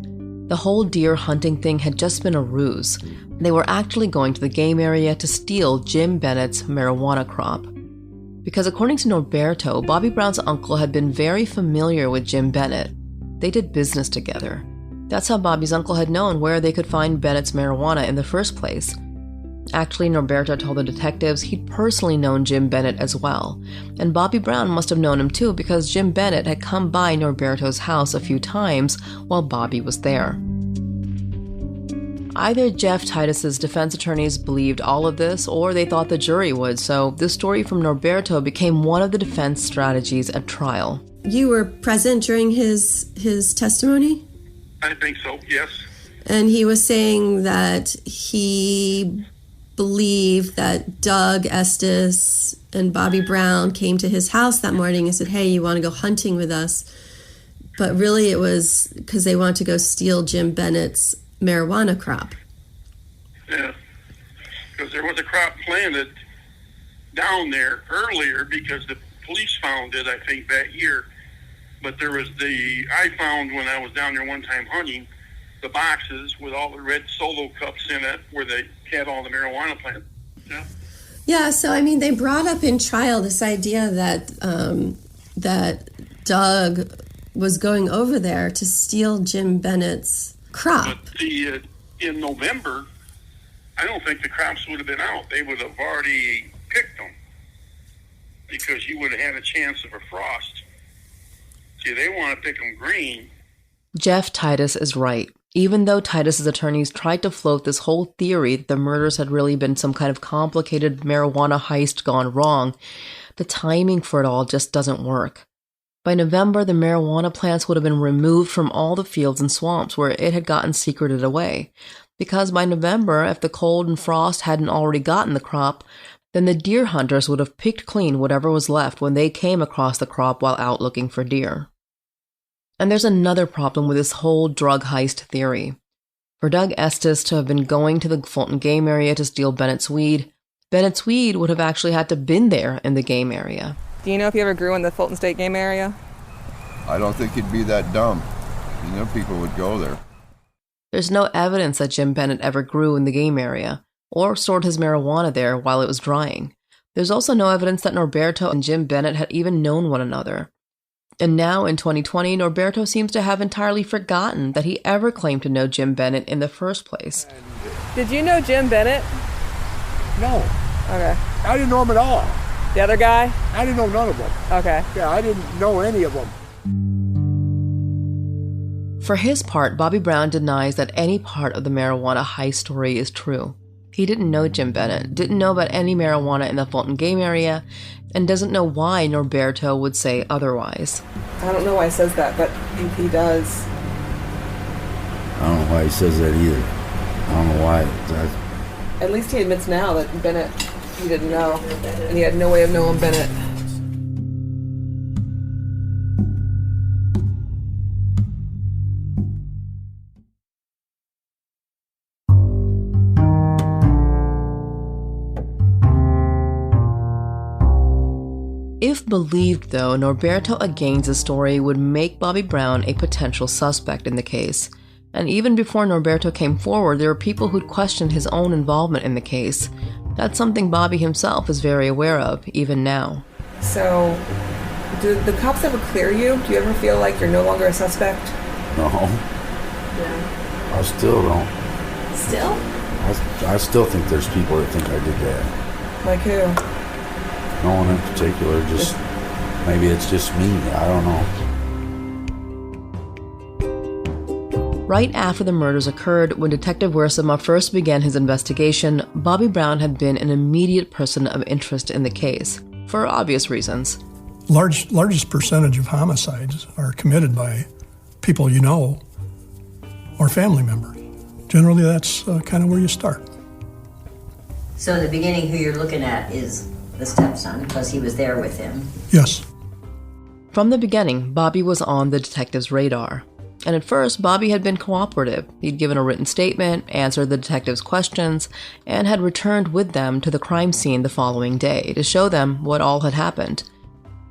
S1: The whole deer hunting thing had just been a ruse. They were actually going to the game area to steal Jim Bennett's marijuana crop. Because according to Norberto, Bobby Brown's uncle had been very familiar with Jim Bennett. They did business together. That's how Bobby's uncle had known where they could find Bennett's marijuana in the first place. Actually, Norberto told the detectives he'd personally known Jim Bennett as well, and Bobby Brown must have known him too because Jim Bennett had come by Norberto's house a few times while Bobby was there. Either Jeff Titus's defense attorneys believed all of this, or they thought the jury would, so this story from Norberto became one of the defense strategies at trial.
S2: You were present during his testimony?
S11: I think so, yes.
S2: And he was saying that he believed that Doug Estes and Bobby Brown came to his house that morning and said, hey, you want to go hunting with us? But really it was because they wanted to go steal Jim Bennett's marijuana crop.
S11: Yeah, because there was a crop planted down there earlier because the police found it, I think, that year. But there was I found when I was down there one time hunting, the boxes with all the red Solo cups in it where they had all the marijuana plants. Yeah.
S2: Yeah, so I mean, they brought up in trial this idea that that Doug was going over there to steal Jim Bennett's crop.
S11: But in November, I don't think the crops would have been out. They would have already picked them because you would have had a chance of a frost. See, they want to pick them green.
S1: Jeff Titus is right. Even though Titus's attorneys tried to float this whole theory that the murders had really been some kind of complicated marijuana heist gone wrong, the timing for it all just doesn't work. By November, the marijuana plants would have been removed from all the fields and swamps where it had gotten secreted away. Because by November, if the cold and frost hadn't already gotten the crop, then the deer hunters would have picked clean whatever was left when they came across the crop while out looking for deer. And there's another problem with this whole drug heist theory. For Doug Estes to have been going to the Fulton Game Area to steal Bennett's weed would have actually had to been there in the game area.
S5: Do you know if he ever grew in the Fulton State Game Area?
S7: I don't think he'd be that dumb. You know, people would go there.
S1: There's no evidence that Jim Bennett ever grew in the game area, or stored his marijuana there while it was drying. There's also no evidence that Norberto and Jim Bennett had even known one another. And now, in 2020, Norberto seems to have entirely forgotten that he ever claimed to know Jim Bennett in the first place.
S5: Did you know Jim Bennett?
S4: No.
S5: Okay.
S4: I didn't know him at all.
S5: The other guy?
S4: I didn't know none of them.
S5: Okay.
S4: Yeah, I didn't know any of them.
S1: For his part, Bobby Brown denies that any part of the marijuana heist story is true. He didn't know Jim Bennett, didn't know about any marijuana in the Fulton Game Area, and doesn't know why Norberto would say otherwise.
S5: I don't know why he says that, but if he does.
S13: I don't know why he says that either. I don't know why.
S5: At least he admits now that Bennett, he didn't know, and he had no way of knowing Bennett.
S1: If believed, though, Norberto Again's story would make Bobby Brown a potential suspect in the case. And even before Norberto came forward, there were people who'd questioned his own involvement in the case. That's something Bobby himself is very aware of, even now.
S5: So, do the cops ever clear you? Do you ever feel like you're no longer a suspect?
S13: No.
S5: Yeah.
S13: I still don't.
S2: Still?
S13: I still think there's people that think I did that.
S5: Like who?
S13: No one in particular, just maybe it's just me, I don't know.
S1: Right after the murders occurred, when Detective Wiersema first began his investigation, Bobby Brown had been an immediate person of interest in the case, for obvious reasons.
S16: Largest percentage of homicides are committed by people you know or family members. Generally, that's kind of where you start.
S17: So in the beginning, who you're looking at is the stepson, because he was there with him.
S16: Yes.
S1: From the beginning, Bobby was on the detective's radar. And at first, Bobby had been cooperative. He'd given a written statement, answered the detectives' questions, and had returned with them to the crime scene the following day to show them what all had happened.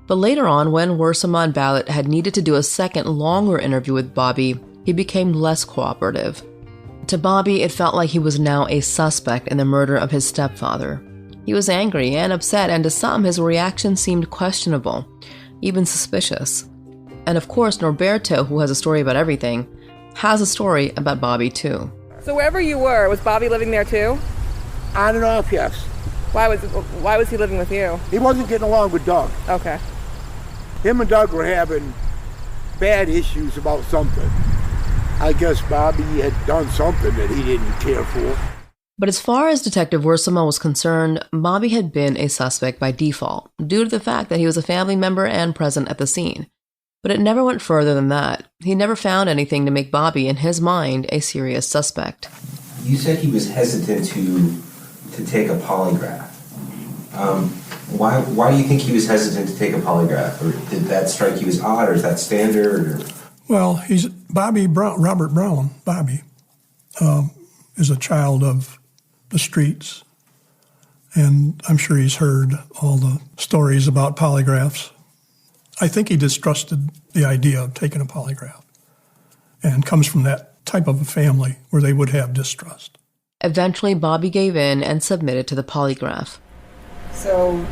S1: But later on, when Worsamon Ballot had needed to do a second, longer interview with Bobby, he became less cooperative. To Bobby, it felt like he was now a suspect in the murder of his stepfather. He was angry and upset, and to some, his reaction seemed questionable, even suspicious. And of course, Norberto, who has a story about everything, has a story about Bobby too.
S5: So wherever you were, was Bobby living there too?
S4: On and off, yes.
S5: Why was he living with you?
S4: He wasn't getting along with Doug.
S5: Okay.
S4: Him and Doug were having bad issues about something. I guess Bobby had done something that he didn't care for.
S1: But as far as Detective Worsamon was concerned, Bobby had been a suspect by default, due to the fact that he was a family member and present at the scene. But it never went further than that. He never found anything to make Bobby, in his mind, a serious suspect.
S18: You said he was hesitant to take a polygraph. Why do you think he was hesitant to take a polygraph? Or did that strike you as odd, or is that standard? Or?
S16: Well, he's Bobby Brown, Robert Brown. Bobby is a child of the streets, and I'm sure he's heard all the stories about polygraphs. I think he distrusted the idea of taking a polygraph and comes from that type of a family where they would have distrust.
S1: Eventually, Bobby gave in and submitted to the polygraph.
S5: So,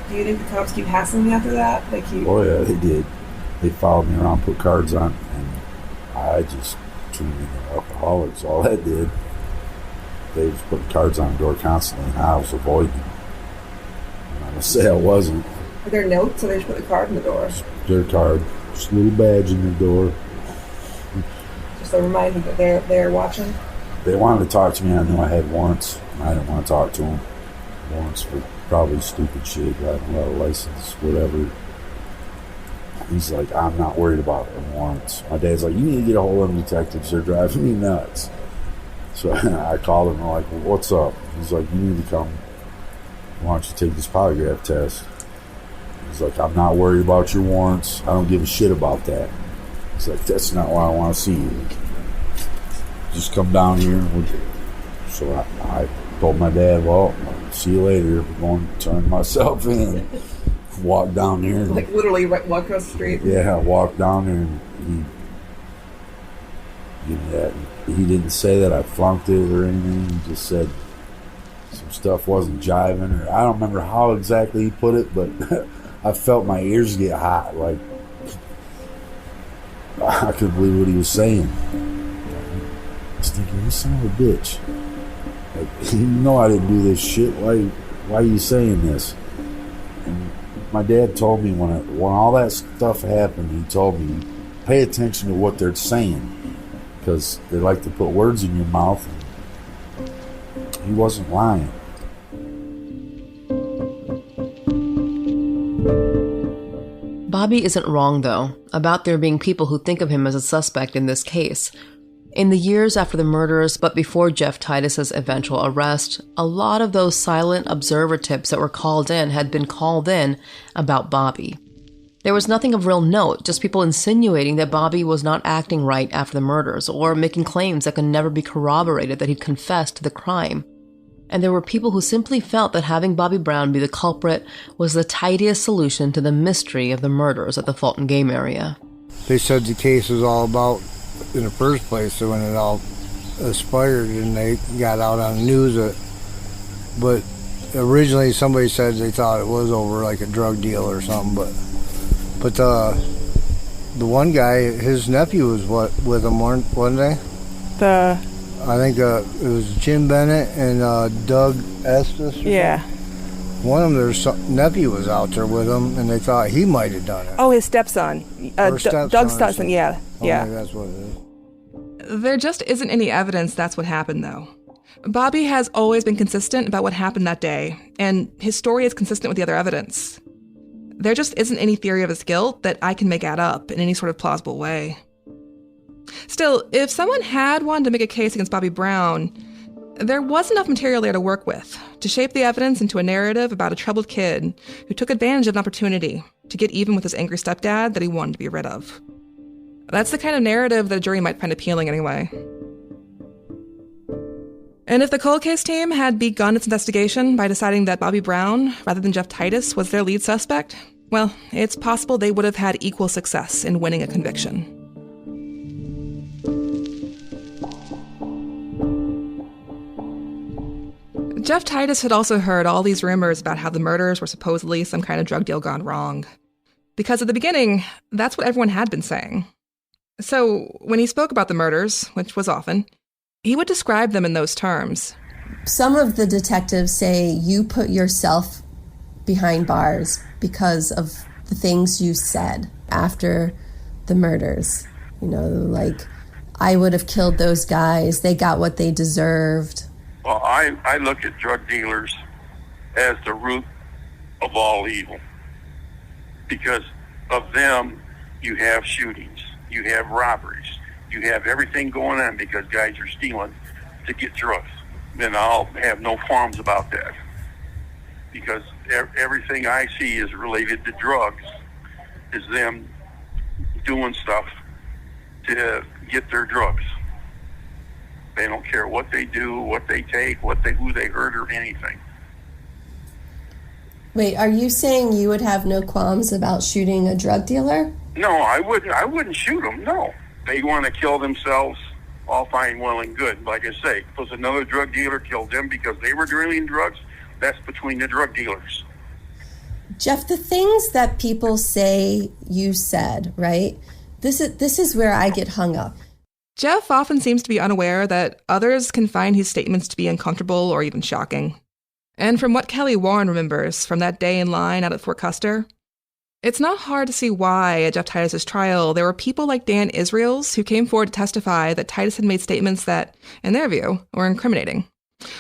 S5: do you think the cops keep hassling me after that?
S13: Oh yeah, they did. They followed me around, put cards on, and I just turned into alcoholics. All that did. They was putting cards on the door constantly, and I was avoiding them. I'm not going to say I wasn't.
S5: Are there notes, or they just put the card in the door?
S13: Their card, just a little badge in the door.
S5: Just to remind me that they're watching?
S13: They wanted to talk to me. I knew I had warrants. I didn't want to talk to them. Warrants for probably stupid shit, driving without a license, whatever. He's like, I'm not worried about the warrants. My dad's like, you need to get a hold of them detectives. They're driving me nuts. So I called him and I'm like, well, what's up? He's like, you need to come. Why don't you take this polygraph test? He's like, I'm not worried about your warrants. I don't give a shit about that. He's like, that's not why I want to see you. Just come down here. So I told my dad, well, see you later. I'm going to turn myself in. Walk down there.
S5: Like literally walk across the street?
S13: Yeah, I walked down there and he didn't say that I flunked it or anything. He just said some stuff wasn't jiving, or I don't remember how exactly he put it, but I felt my ears get hot. Like, I couldn't believe what he was saying. I was thinking, you son of a bitch. Like, you know I didn't do this shit. Why are you saying this? And my dad told me when all that stuff happened, he told me, pay attention to what they're saying, because they like to put words in your mouth. He wasn't lying.
S1: Bobby isn't wrong, though, about there being people who think of him as a suspect in this case. In the years after the murders, but before Jeff Titus's eventual arrest, a lot of those silent observer tips that were called in had been called in about Bobby. There was nothing of real note, just people insinuating that Bobby was not acting right after the murders, or making claims that could never be corroborated that he'd confessed to the crime. And there were people who simply felt that having Bobby Brown be the culprit was the tidiest solution to the mystery of the murders at the Fulton Game Area.
S19: They said the case was all about, in the first place, so when it all aspired and they got out on the news, but originally somebody said they thought it was over like a drug deal or something, but the one guy, his nephew was with him, wasn't they? I think it was Jim Bennett and Doug Estes.
S5: Yeah.
S19: One of their nephew was out there with him, and they thought he might have done it.
S5: Oh, his stepson. Doug's stepson, yeah. Yeah.
S19: That's what it is.
S8: There just isn't any evidence that's what happened, though. Bobby has always been consistent about what happened that day, and his story is consistent with the other evidence. There just isn't any theory of his guilt that I can make add up in any sort of plausible way. Still, if someone had wanted to make a case against Bobby Brown, there was enough material there to work with, to shape the evidence into a narrative about a troubled kid who took advantage of an opportunity to get even with his angry stepdad that he wanted to be rid of. That's the kind of narrative that a jury might find appealing anyway. And if the cold case team had begun its investigation by deciding that Bobby Brown, rather than Jeff Titus, was their lead suspect, well, it's possible they would have had equal success in winning a conviction. Jeff Titus had also heard all these rumors about how the murders were supposedly some kind of drug deal gone wrong. Because at the beginning, that's what everyone had been saying. So when he spoke about the murders, which was often, he would describe them in those terms.
S2: Some of the detectives say you put yourself behind bars because of the things you said after the murders. You know, like, I would have killed those guys. They got what they deserved.
S11: Well, I look at drug dealers as the root of all evil. Because of them, you have shootings, you have robberies, you have everything going on because guys are stealing to get drugs. And I'll have no qualms about that. Because everything I see is related to drugs, is them doing stuff to get their drugs. They don't care what they do, what they take, who they hurt, or anything.
S2: Wait, are you saying you would have no qualms about shooting a drug dealer?
S11: No, I wouldn't shoot them, no. They want to kill themselves, all fine, well, and good. Like I say, if another drug dealer killed them because they were dealing drugs, that's between the drug dealers.
S2: Jeff, the things that people say you said, right? This is where I get hung up.
S8: Jeff often seems to be unaware that others can find his statements to be uncomfortable or even shocking. And from what Kelly Warren remembers from that day in line out at Fort Custer, it's not hard to see why at Jeff Titus's trial there were people like Dan Israels who came forward to testify that Titus had made statements that, in their view, were incriminating.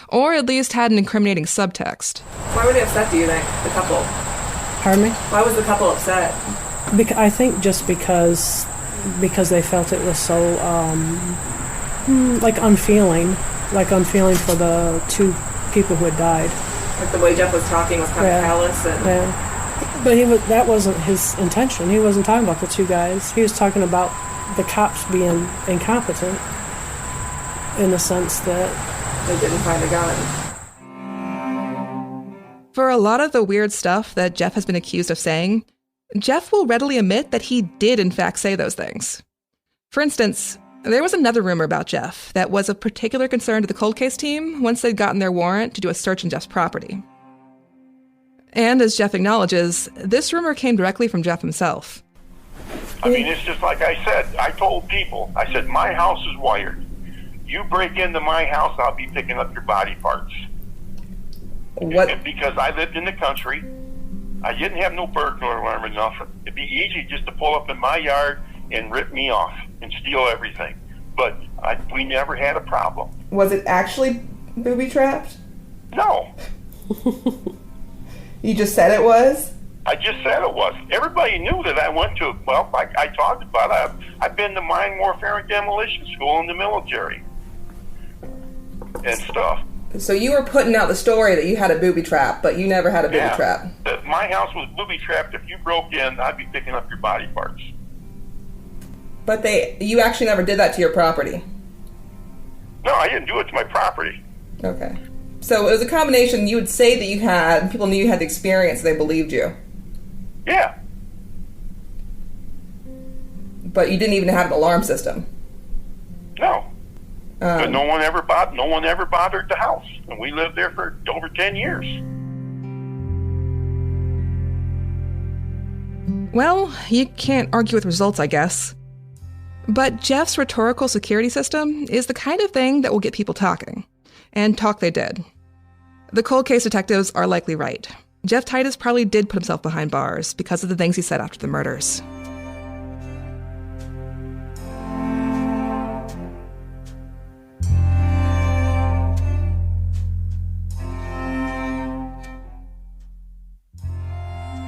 S8: Or at least had an incriminating subtext.
S5: Why were they upset, do you think, the couple?
S12: Pardon me?
S5: Why was the couple upset?
S12: I think just because they felt it was so unfeeling for the two people who had died.
S5: Like the way Jeff was talking was kind of callous.
S12: But that wasn't his intention. He wasn't talking about the two guys. He was talking about the cops being incompetent in the sense that
S5: they didn't find a gun.
S8: For a lot of the weird stuff that Jeff has been accused of saying, Jeff will readily admit that he did in fact say those things. For instance, there was another rumor about Jeff that was of particular concern to the cold case team once they'd gotten their warrant to do a search in Jeff's property. And as Jeff acknowledges, this rumor came directly from Jeff himself.
S11: I mean, it's just like I said. I told people, I said, my house is wired. You break into my house, I'll be picking up your body parts.
S5: What?
S11: And because I lived in the country, I didn't have no burglar alarm or nothing. It'd be easy just to pull up in my yard and rip me off and steal everything. But we never had a problem.
S5: Was it actually booby-trapped?
S11: No.
S5: You just said it was?
S11: I just said it was. Everybody knew that I went to, well, I talked about it. I've been to mine warfare and demolition school in the military and stuff.
S5: So you were putting out the story that you had a booby trap, but you never had a booby trap.
S11: My house was booby trapped. If you broke in, I'd be picking up your body parts.
S5: But you actually never did that to your property?
S11: No, I didn't do it to my property.
S5: Okay. So it was a combination you would say that you had, and people knew you had the experience, and they believed you.
S11: Yeah.
S5: But you didn't even have an alarm system.
S11: No. But no one ever bothered the house, and we lived there for over 10 years.
S8: Well, you can't argue with results, I guess. But Jeff's rhetorical security system is the kind of thing that will get people talking. And talk they did. The cold case detectives are likely right. Jeff Titus probably did put himself behind bars because of the things he said after the murders.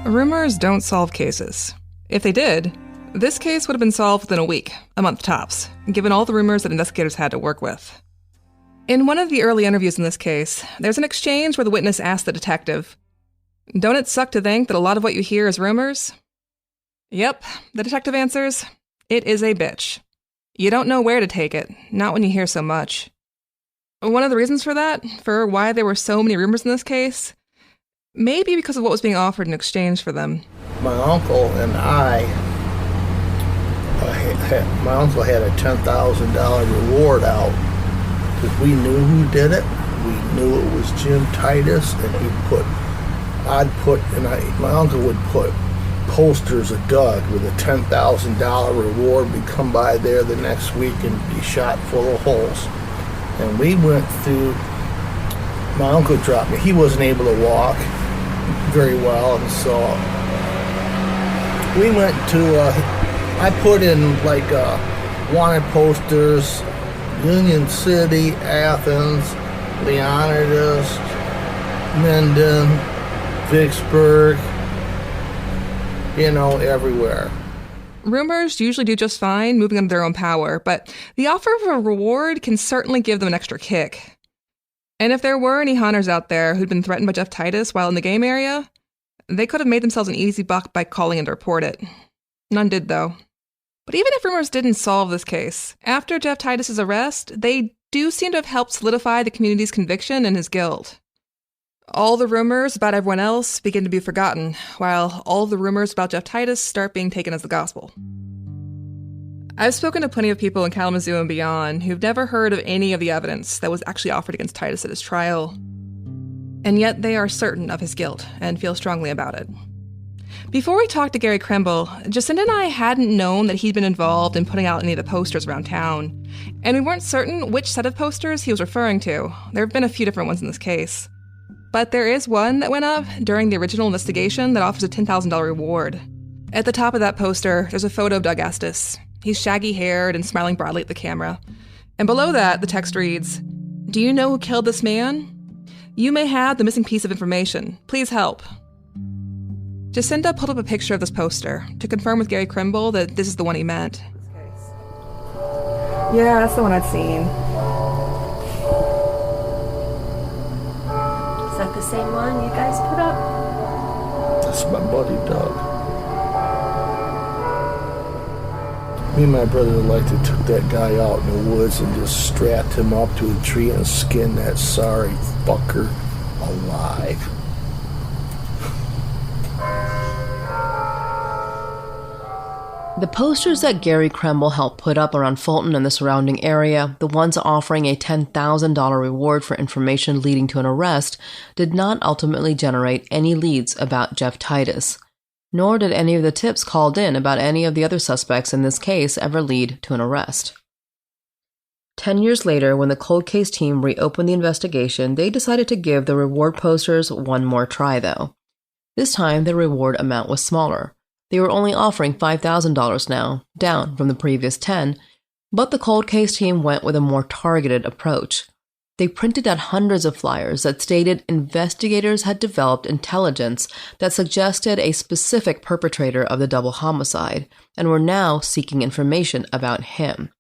S8: Rumors don't solve cases. If they did, this case would have been solved within a week, a month tops, given all the rumors that investigators had to work with. In one of the early interviews in this case, there's an exchange where the witness asks the detective, "Don't it suck to think that a lot of what you hear is rumors?" Yep, the detective answers, It is a bitch. You don't know where to take it, not when you hear so much. One of the reasons for that, for why there were so many rumors in this case, maybe because of what was being offered in exchange for them.
S6: My uncle and my uncle had a $10,000 reward out because we knew who did it. We knew it was Jim Titus, and my uncle would put posters of Doug with a $10,000 reward. We'd come by there the next week and be shot full of holes. And we went through, my uncle dropped me. He wasn't able to walk very well, and so we went to, I put in like wanted posters, Union City, Athens, Leonidas, Minden, Vicksburg, everywhere.
S8: Rumors usually do just fine moving under their own power, but the offer of a reward can certainly give them an extra kick. And if there were any hunters out there who'd been threatened by Jeff Titus while in the game area, they could have made themselves an easy buck by calling in to report it. None did, though. But even if rumors didn't solve this case, after Jeff Titus's arrest, they do seem to have helped solidify the community's conviction and his guilt. All the rumors about everyone else begin to be forgotten, while all the rumors about Jeff Titus start being taken as the gospel. I've spoken to plenty of people in Kalamazoo and beyond who've never heard of any of the evidence that was actually offered against Titus at his trial. And yet they are certain of his guilt and feel strongly about it. Before we talked to Gary Krimble, Jacinda and I hadn't known that he'd been involved in putting out any of the posters around town, and we weren't certain which set of posters he was referring to. There have been a few different ones in this case. But there is one that went up during the original investigation that offers a $10,000 reward. At the top of that poster, there's a photo of Doug Estes. He's shaggy-haired and smiling broadly at the camera. And below that, the text reads, "Do you know who killed this man? You may have the missing piece of information. Please help." Jacinda pulled up a picture of this poster to confirm with Gary Krimble that this is the one he meant.
S5: Yeah, that's the one I'd seen.
S2: Is that the same one you guys put up?
S6: That's my buddy Doug. Me and my brother Elected took that guy out in the woods and just strapped him up to a tree and skinned that sorry fucker alive.
S1: The posters that Gary Krimble helped put up around Fulton and the surrounding area, the ones offering a $10,000 reward for information leading to an arrest, did not ultimately generate any leads about Jeff Titus. Nor did any of the tips called in about any of the other suspects in this case ever lead to an arrest. 10 years later, when the cold case team reopened the investigation, they decided to give the reward posters one more try, though. This time, the reward amount was smaller. They were only offering $5,000 now, down from the previous 10, but the cold case team went with a more targeted approach. They printed out hundreds of flyers that stated investigators had developed intelligence that suggested a specific perpetrator of the double homicide, and were now seeking information about him.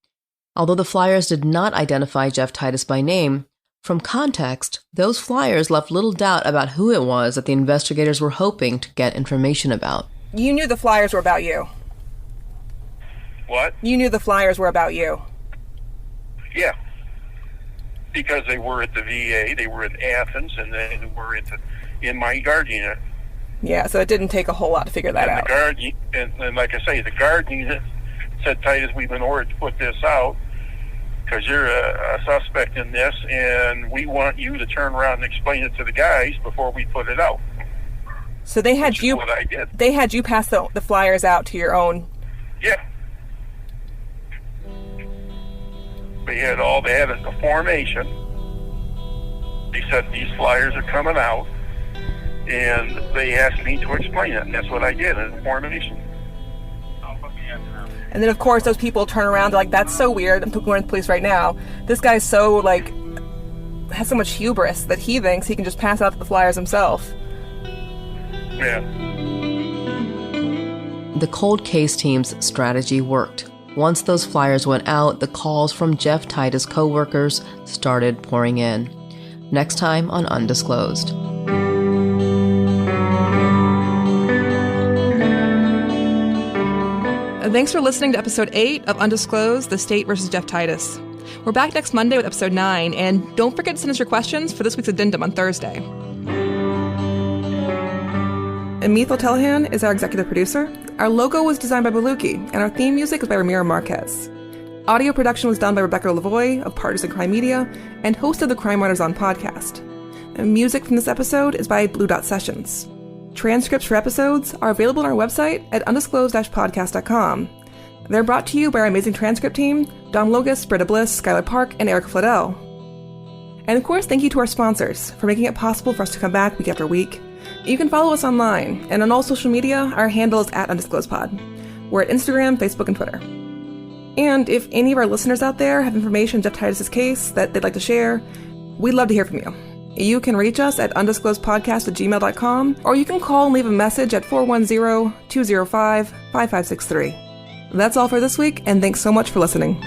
S1: Although the flyers did not identify Jeff Titus by name, from context, those flyers left little doubt about who it was that the investigators were hoping to get information about.
S5: You knew the flyers were about you.
S11: What?
S5: You knew the flyers were about you.
S11: Yeah. Because they were at the VA, they were in Athens, and they were in my guard unit.
S5: Yeah, so it didn't take a whole lot to figure that out.
S11: And like I say, the guard unit said, Titus, we've been ordered to put this out because you're a suspect in this, and we want you to turn around and explain it to the guys before we put it out.
S5: So they had you.
S11: What I did.
S5: They had you pass the flyers out to your own.
S11: Yeah. They had a formation. They said these flyers are coming out, and they asked me to explain it, and that's what I did in the formation.
S5: And then, of course, those people turn around, they're like, that's so weird. I'm going to the police right now. This guy's so, has so much hubris that he thinks he can just pass out the flyers himself.
S11: Yeah.
S1: The cold case team's strategy worked. Once those flyers went out, the calls from Jeff Titus' co-workers started pouring in. Next time on Undisclosed.
S8: And thanks for listening to episode 8 of Undisclosed, The State versus Jeff Titus. We're back next Monday with episode 9, and don't forget to send us your questions for this week's addendum on Thursday. And Mithil Telehan is our executive producer. Our logo was designed by Baluki, and our theme music is by Ramiro Marquez. Audio production was done by Rebecca Lavoie of Partners in Crime Media and host of the Crime Writers On podcast. And music from this episode is by Blue Dot Sessions. Transcripts for episodes are available on our website at undisclosed-podcast.com. They're brought to you by our amazing transcript team, Don Logus, Britta Bliss, Skylar Park, and Eric Fladell. And of course, thank you to our sponsors for making it possible for us to come back week after week. You can follow us online, and on all social media, our handle is @UndisclosedPod. We're at Instagram, Facebook, and Twitter. And if any of our listeners out there have information on Jeff Titus' case that they'd like to share, we'd love to hear from you. You can reach us at undisclosedpodcast@gmail.com, or you can call and leave a message at 410-205-5563. That's all for this week, and thanks so much for listening.